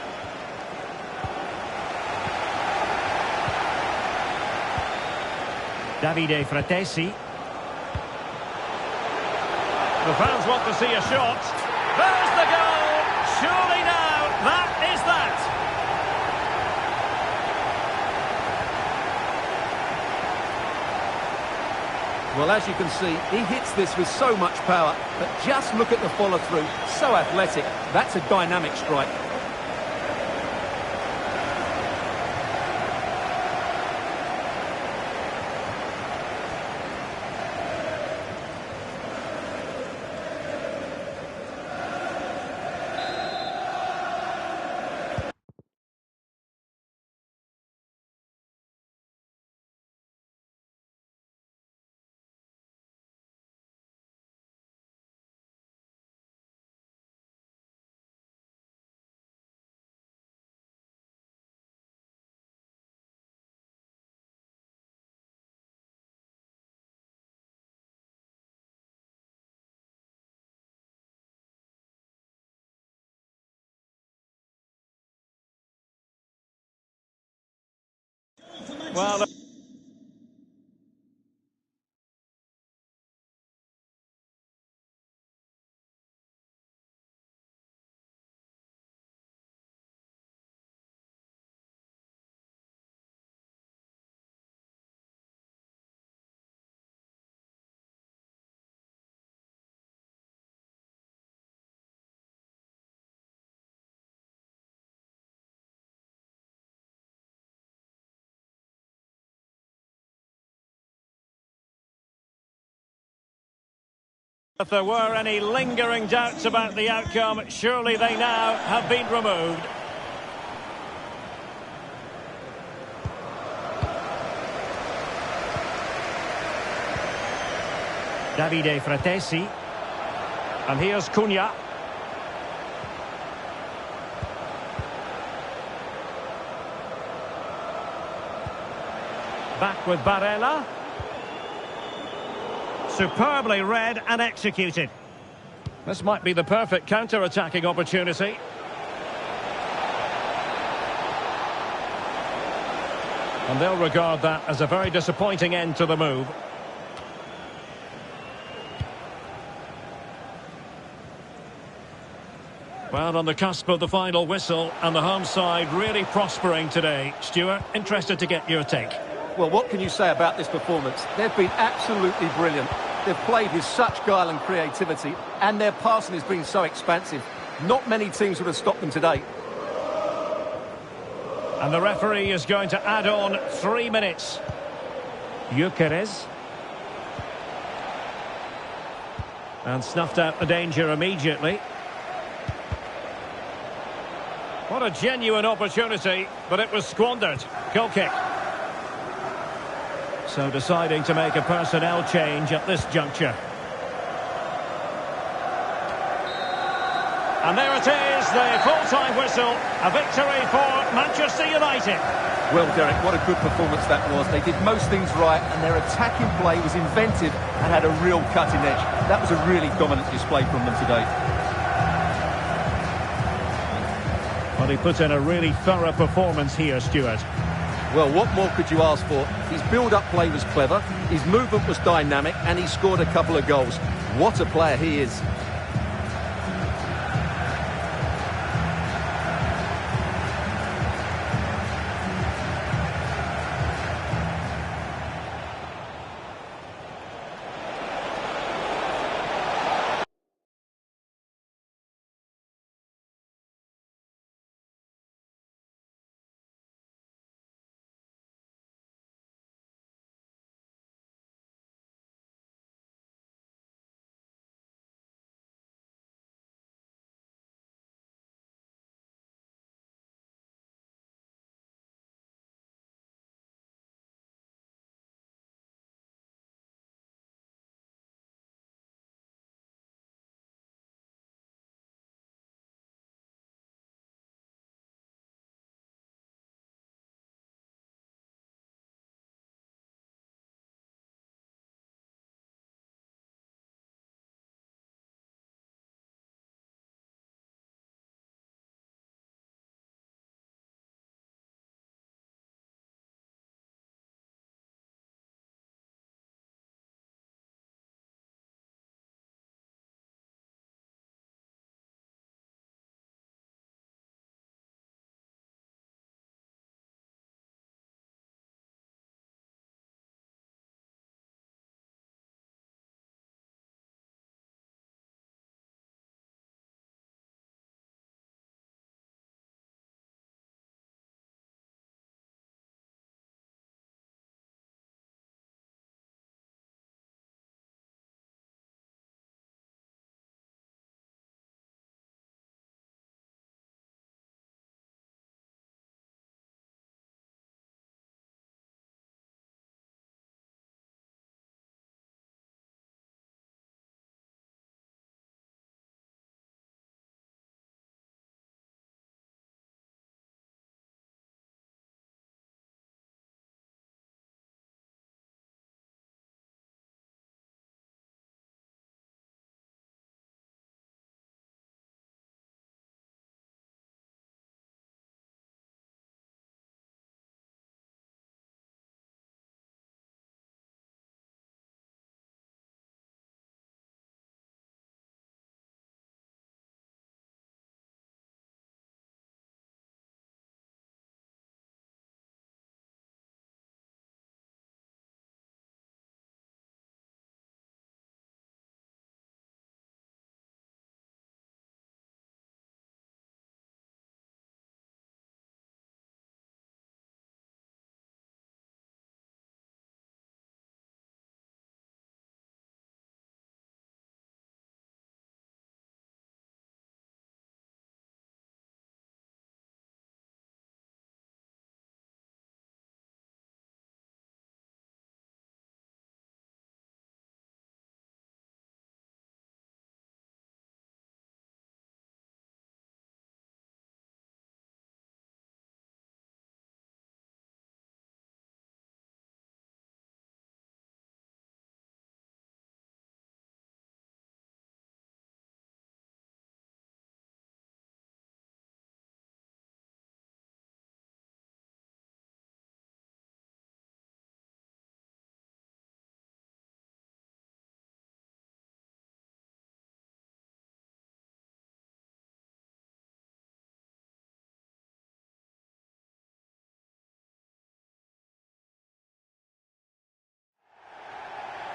Davide Fratesi. The fans want to see a shot. There's the goal! Surely now, that is that! Well, as you can see, he hits this with so much power, but just look at the follow-through. So athletic. That's a dynamic strike. Well, if there were any lingering doubts about the outcome, surely they now have been removed. Davide Fratesi. And here's Cunha. Back with Barella. Superbly read and executed. This might be the perfect counter-attacking opportunity. And they'll regard that as a very disappointing end to the move. Well, on the cusp of the final whistle, and the home side really prospering today. Stuart, interested to get your take. Well, what can you say about this performance? They've been absolutely brilliant. They've played with such guile and creativity, and their passing has been so expansive. Not many teams would have stopped them today. And the referee is going to add on 3 minutes. Gyökeres. And snuffed out the danger immediately. What a genuine opportunity, but it was squandered. Goal kick. So deciding to make a personnel change at this juncture. And there it is, the full-time whistle. A victory for Manchester United. Well, Derek, what a good performance that was. They did most things right, and their attacking play was inventive and had a real cutting edge. That was a really dominant display from them today. Well, he put in a really thorough performance here, Stuart. Well, what more could you ask for? His build-up play was clever, his movement was dynamic, and he scored a couple of goals. What a player he is.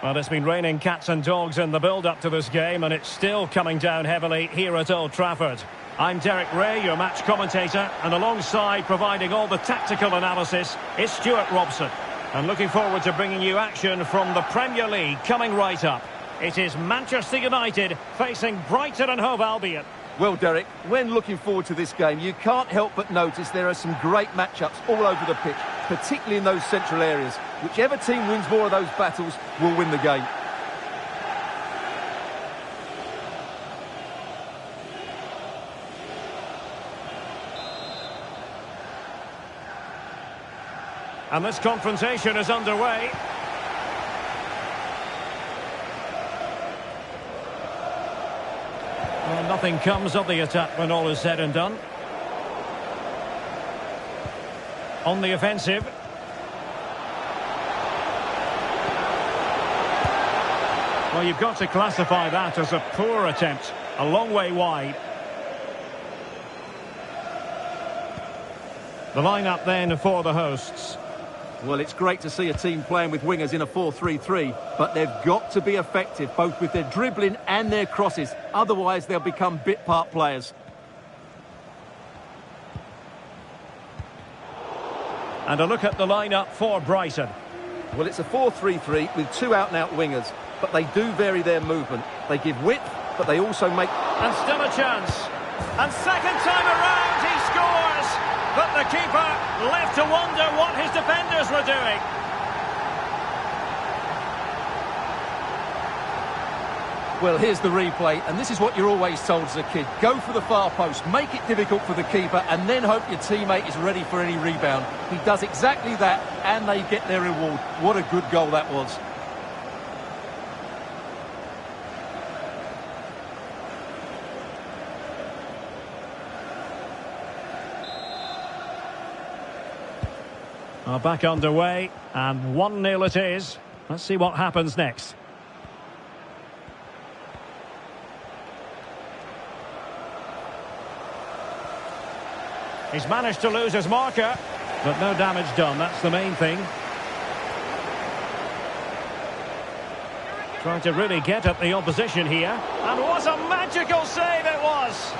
Well, it's been raining cats and dogs in the build-up to this game, and it's still coming down heavily here at Old Trafford. I'm Derek Ray, your match commentator, and alongside providing all the tactical analysis is Stuart Robson. And looking forward to bringing you action from the Premier League coming right up. It is Manchester United facing Brighton and Hove Albion. Well, Derek, when looking forward to this game, you can't help but notice there are some great matchups all over the pitch, particularly in those central areas. Whichever team wins more of those battles will win the game. And this confrontation is underway. Well, nothing comes of the attack when all is said and done. On the offensive. Well, you've got to classify that as a poor attempt. A long way wide. The lineup then for the hosts. Well, it's great to see a team playing with wingers in a 4-3-3, but they've got to be effective, both with their dribbling and their crosses. Otherwise, they'll become bit-part players. And a look at the lineup for Brighton. Well, it's a 4-3-3 with two out-and-out wingers, but they do vary their movement. They give width, but they also make... And still a chance. And second time around, he scores! But the keeper left to wonder what his defenders were doing. Well, here's the replay, and this is what you're always told as a kid. Go for the far post, make it difficult for the keeper, and then hope your teammate is ready for any rebound. He does exactly that, and they get their reward. What a good goal that was. Well, back underway, and 1-0 it is. Let's see what happens next. He's managed to lose his marker, but no damage done, that's the main thing. Trying to really get at the opposition here, and what a magical save it was!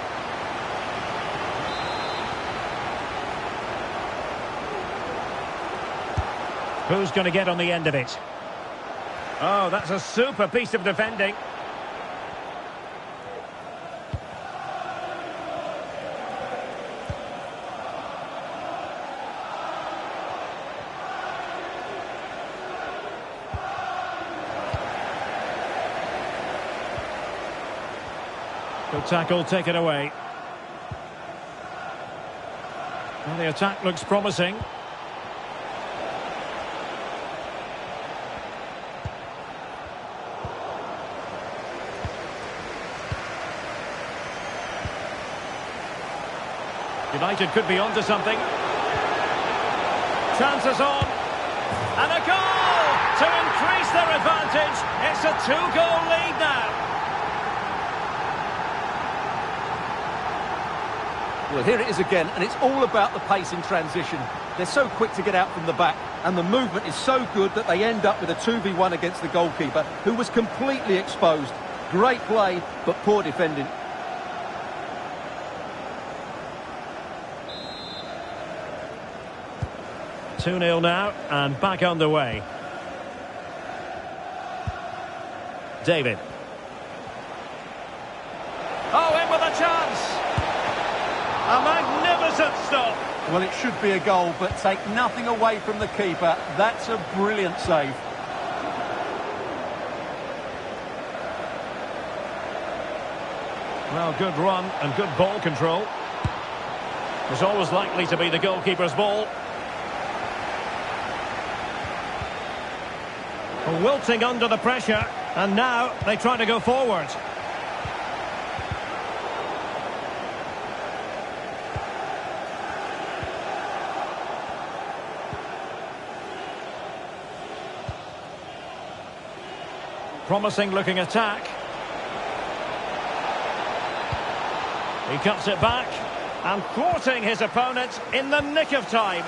Who's going to get on the end of it? Oh, that's a super piece of defending. Good tackle, take it away. Well, the attack looks promising. United could be onto something. Chances on. And a goal to increase their advantage. It's a 2-goal lead now. Well, here it is again, and it's all about the pace in transition. They're so quick to get out from the back, and the movement is so good that they end up with a 2v1 against the goalkeeper, who was completely exposed. Great play, but poor defending. Two 2-0 now, and back underway. David. Oh, in with a chance! A magnificent stop! Well, it should be a goal, but take nothing away from the keeper. That's a brilliant save. Well, good run and good ball control. It was always likely to be the goalkeeper's ball. Wilting under the pressure, and now they try to go forward. Promising looking attack. He cuts it back and thwarting his opponent in the nick of time.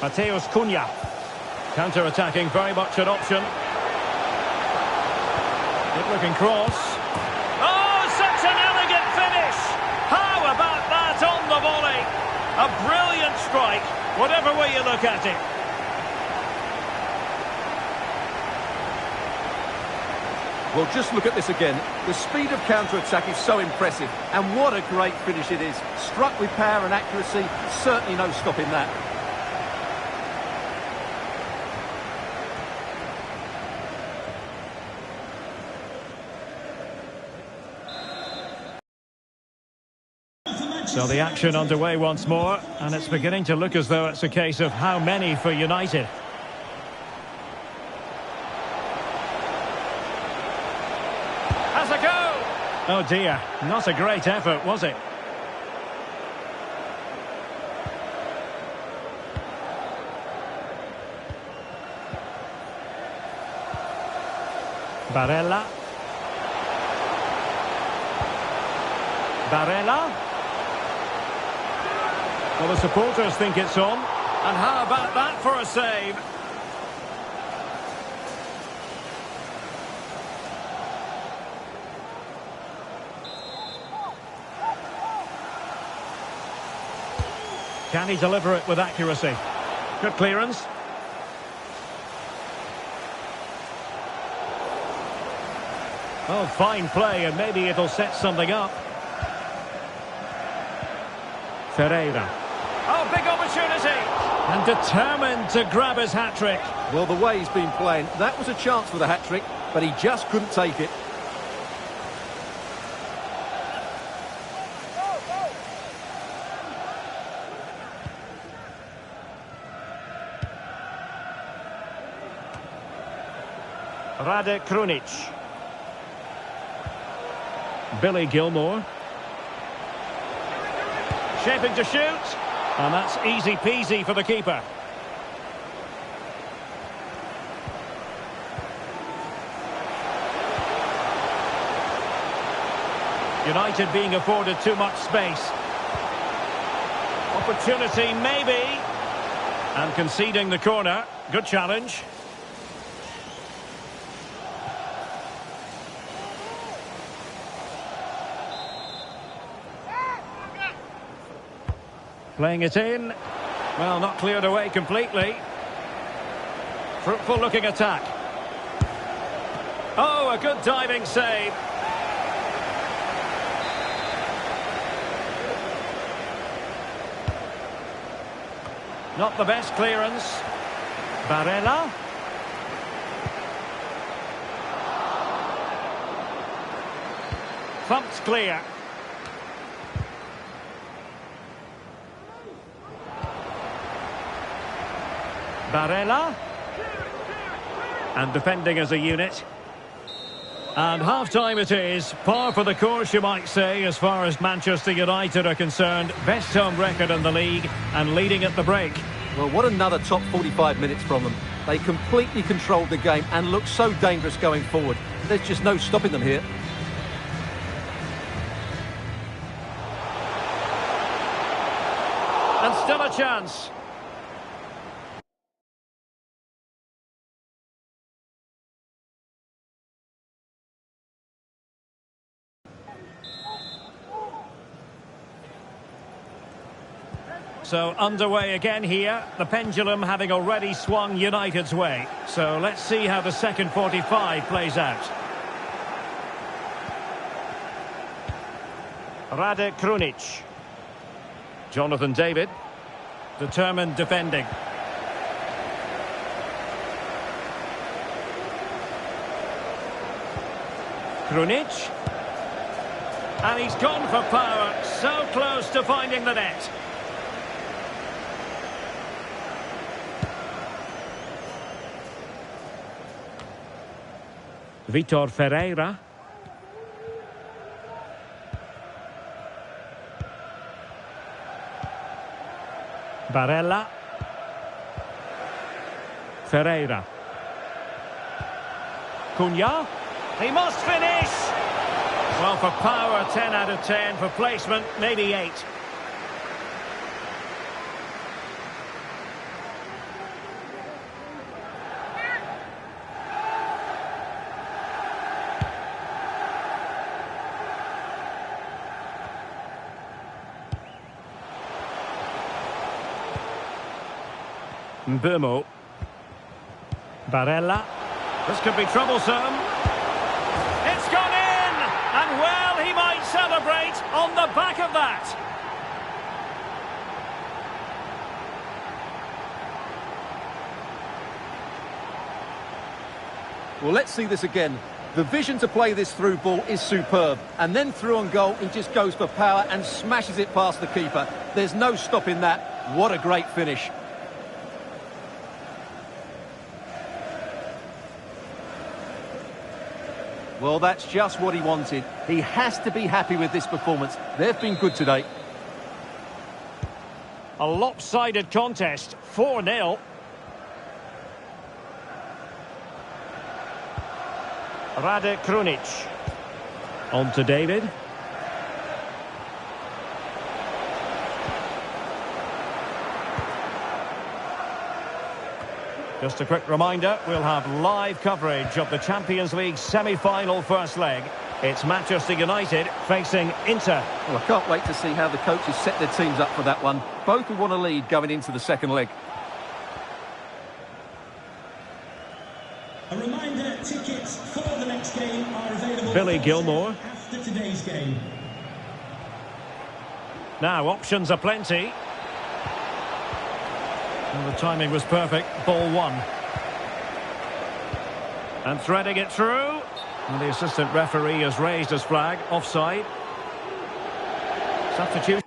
Mateus Cunha. Counter-attacking, very much an option. Good-looking cross. Oh, such an elegant finish! How about that on the volley? A brilliant strike, whatever way you look at it. Well, just look at this again. The speed of counter-attack is so impressive. And what a great finish it is. Struck with power and accuracy. Certainly no stopping that. So the action underway once more, and it's beginning to look as though it's a case of how many for United. Has a go! Oh dear, not a great effort, was it? Barella. Barella. Well, the supporters think it's on. And how about that for a save? Can he deliver it with accuracy? Good clearance. Oh, fine play, and maybe it'll set something up. Ferreira. Oh, big opportunity! And determined to grab his hat-trick. Well, the way he's been playing, that was a chance for the hat-trick, but he just couldn't take it. Rade Krunic. Billy Gilmore. Shaping to shoot. And that's easy peasy for the keeper. United being afforded too much space. Opportunity maybe. And conceding the corner. Good challenge. Playing it in. Well, not cleared away completely. Fruitful looking attack. Oh, a good diving save. Not the best clearance. Barella. Thumped clear. Barella. And defending as a unit. And half-time it is. Par for the course, you might say, as far as Manchester United are concerned. Best home record in the league and leading at the break. Well, what another top 45 minutes from them. They completely controlled the game and look so dangerous going forward. There's just no stopping them here. And still a chance. So underway again here, the pendulum having already swung United's way. So let's see how the second 45 plays out. Rade Krunic. Jonathan David. Determined defending. Krunic. And he's gone for power, so close to finding the net. Vitor Ferreira. Barella. Ferreira. Cunha. He must finish! Well, for power, 10 out of 10. For placement, maybe 8. Mbumo. Barella. This could be troublesome. It's gone in! And well, he might celebrate on the back of that. Well, let's see this again. The vision to play this through ball is superb. And then through on goal, he just goes for power and smashes it past the keeper. There's no stopping that. What a great finish. Well, that's just what he wanted. He has to be happy with this performance. They've been good today. A lopsided contest, 4-0. Rade Krunic. On to David. Just a quick reminder, we'll have live coverage of the Champions League semi-final first leg. It's Manchester United facing Inter. Well, I can't wait to see how the coaches set their teams up for that one. Both will want to lead going into the second leg. A reminder, tickets for the next game are available Billy Gilmore. after today's game. Now, options are plenty. And the timing was perfect. Ball one. And threading it through. And the assistant referee has raised his flag. Offside. Substitution.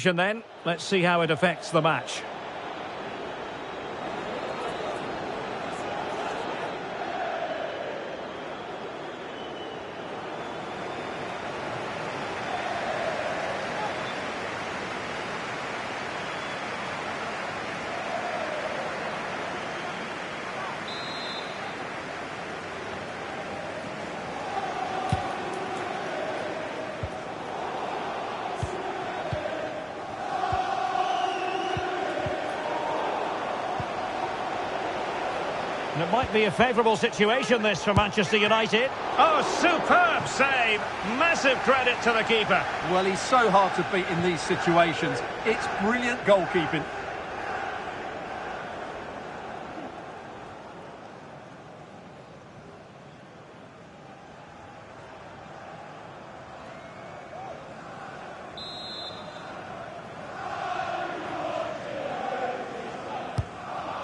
Then, let's see how it affects the match. And it might be a favourable situation, this, for Manchester United. Oh, superb save. Massive credit to the keeper. Well, he's so hard to beat in these situations. It's brilliant goalkeeping.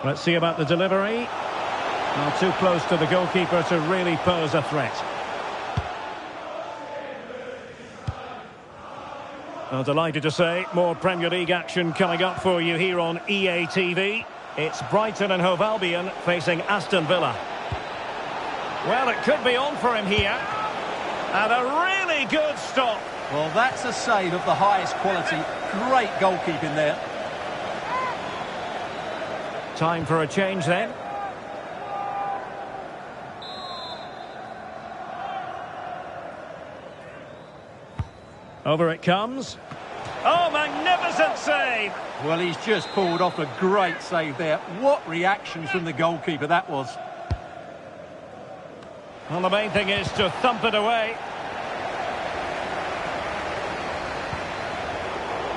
Let's see about the delivery. Well, too close to the goalkeeper to really pose a threat. Well, delighted to say, more Premier League action coming up for you here on EA TV. It's Brighton and Hove Albion facing Aston Villa. Well, it could be on for him here. And a really good stop. Well, that's a save of the highest quality. Great goalkeeping there. Time for a change then. Over it comes. Oh, magnificent save! Well, he's just pulled off a great save there. What reaction from the goalkeeper that was. Well, the main thing is to thump it away.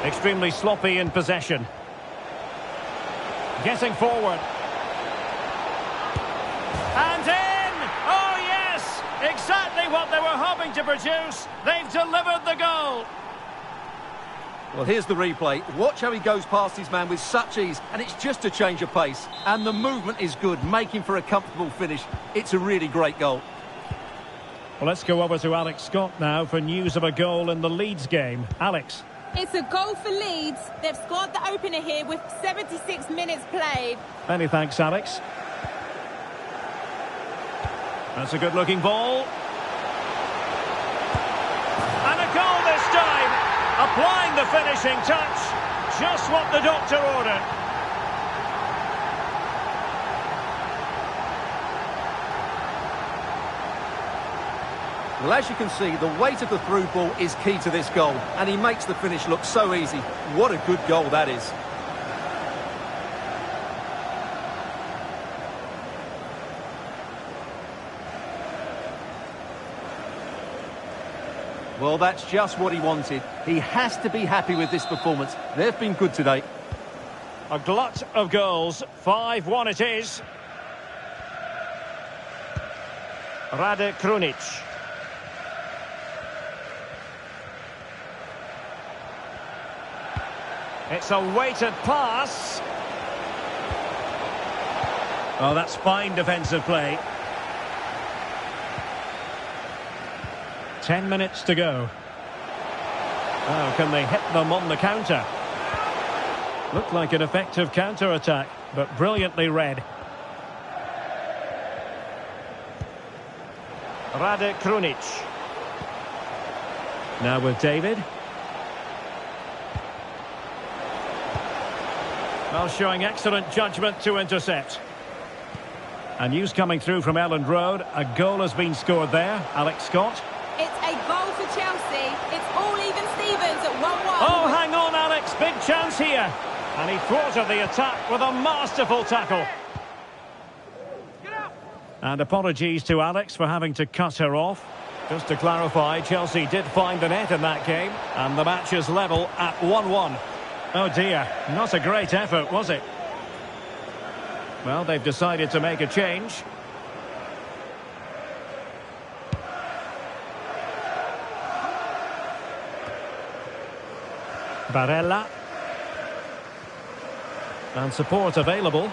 Extremely sloppy in possession. Getting forward. And in! Oh, yes! Exactly what they were hoping to produce. They've delivered the goal. Well, here's the replay. Watch how he goes past his man with such ease, and it's just a change of pace. And the movement is good, making for a comfortable finish. It's a really great goal. Well, let's go over to Alex Scott now for news of a goal in the Leeds game. Alex. It's a goal for Leeds. They've scored the opener here with 76 minutes played. Many thanks, Alex. That's a good-looking ball. And a goal this time. Applying the finishing touch. Just what the doctor ordered. Well, as you can see, the weight of the through ball is key to this goal, and he makes the finish look so easy. What a good goal that is. Well, that's just what he wanted. He has to be happy with this performance. They've been good today. A glut of goals. 5-1 it is. Rade Krunic. It's a weighted pass. Oh, that's fine defensive play. 10 minutes to go. Oh, can they hit them on the counter? Looked like an effective counter-attack, but brilliantly read. Rade Krunic. Now with David. Well, showing excellent judgment to intercept. And news coming through from Elland Road. A goal has been scored there. Alex Scott. It's a goal for Chelsea. It's all even Stevens at 1-1. Oh, hang on, Alex. Big chance here. And he thwarted the attack with a masterful tackle. And apologies to Alex for having to cut her off. Just to clarify, Chelsea did find the net in that game. And the match is level at 1-1. Oh dear, not a great effort, was it? Well, they've decided to make a change. Barella. And support available.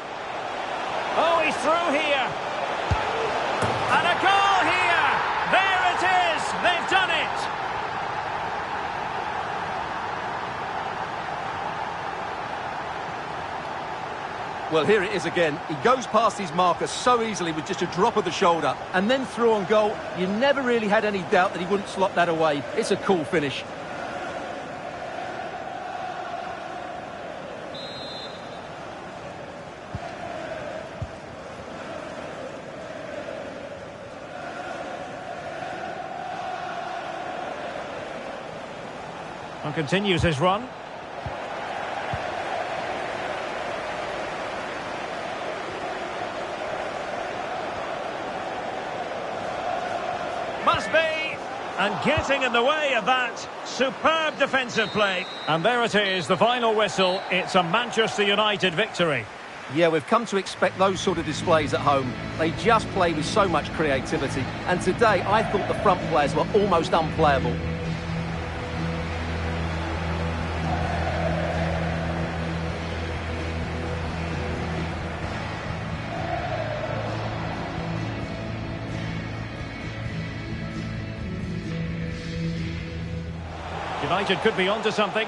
Oh, he's through here. And a goal here. There it is. They've done it. Well, here it is again. He goes past his marker so easily with just a drop of the shoulder. And then through on goal, you never really had any doubt that he wouldn't slot that away. It's a cool finish. And continues his run. Must be. And getting in the way of that. Superb defensive play. And there it is, the final whistle. It's a Manchester United victory. Yeah, we've come to expect those sort of displays at home. They just play with so much creativity. And today, I thought the front players were almost unplayable. United could be onto something.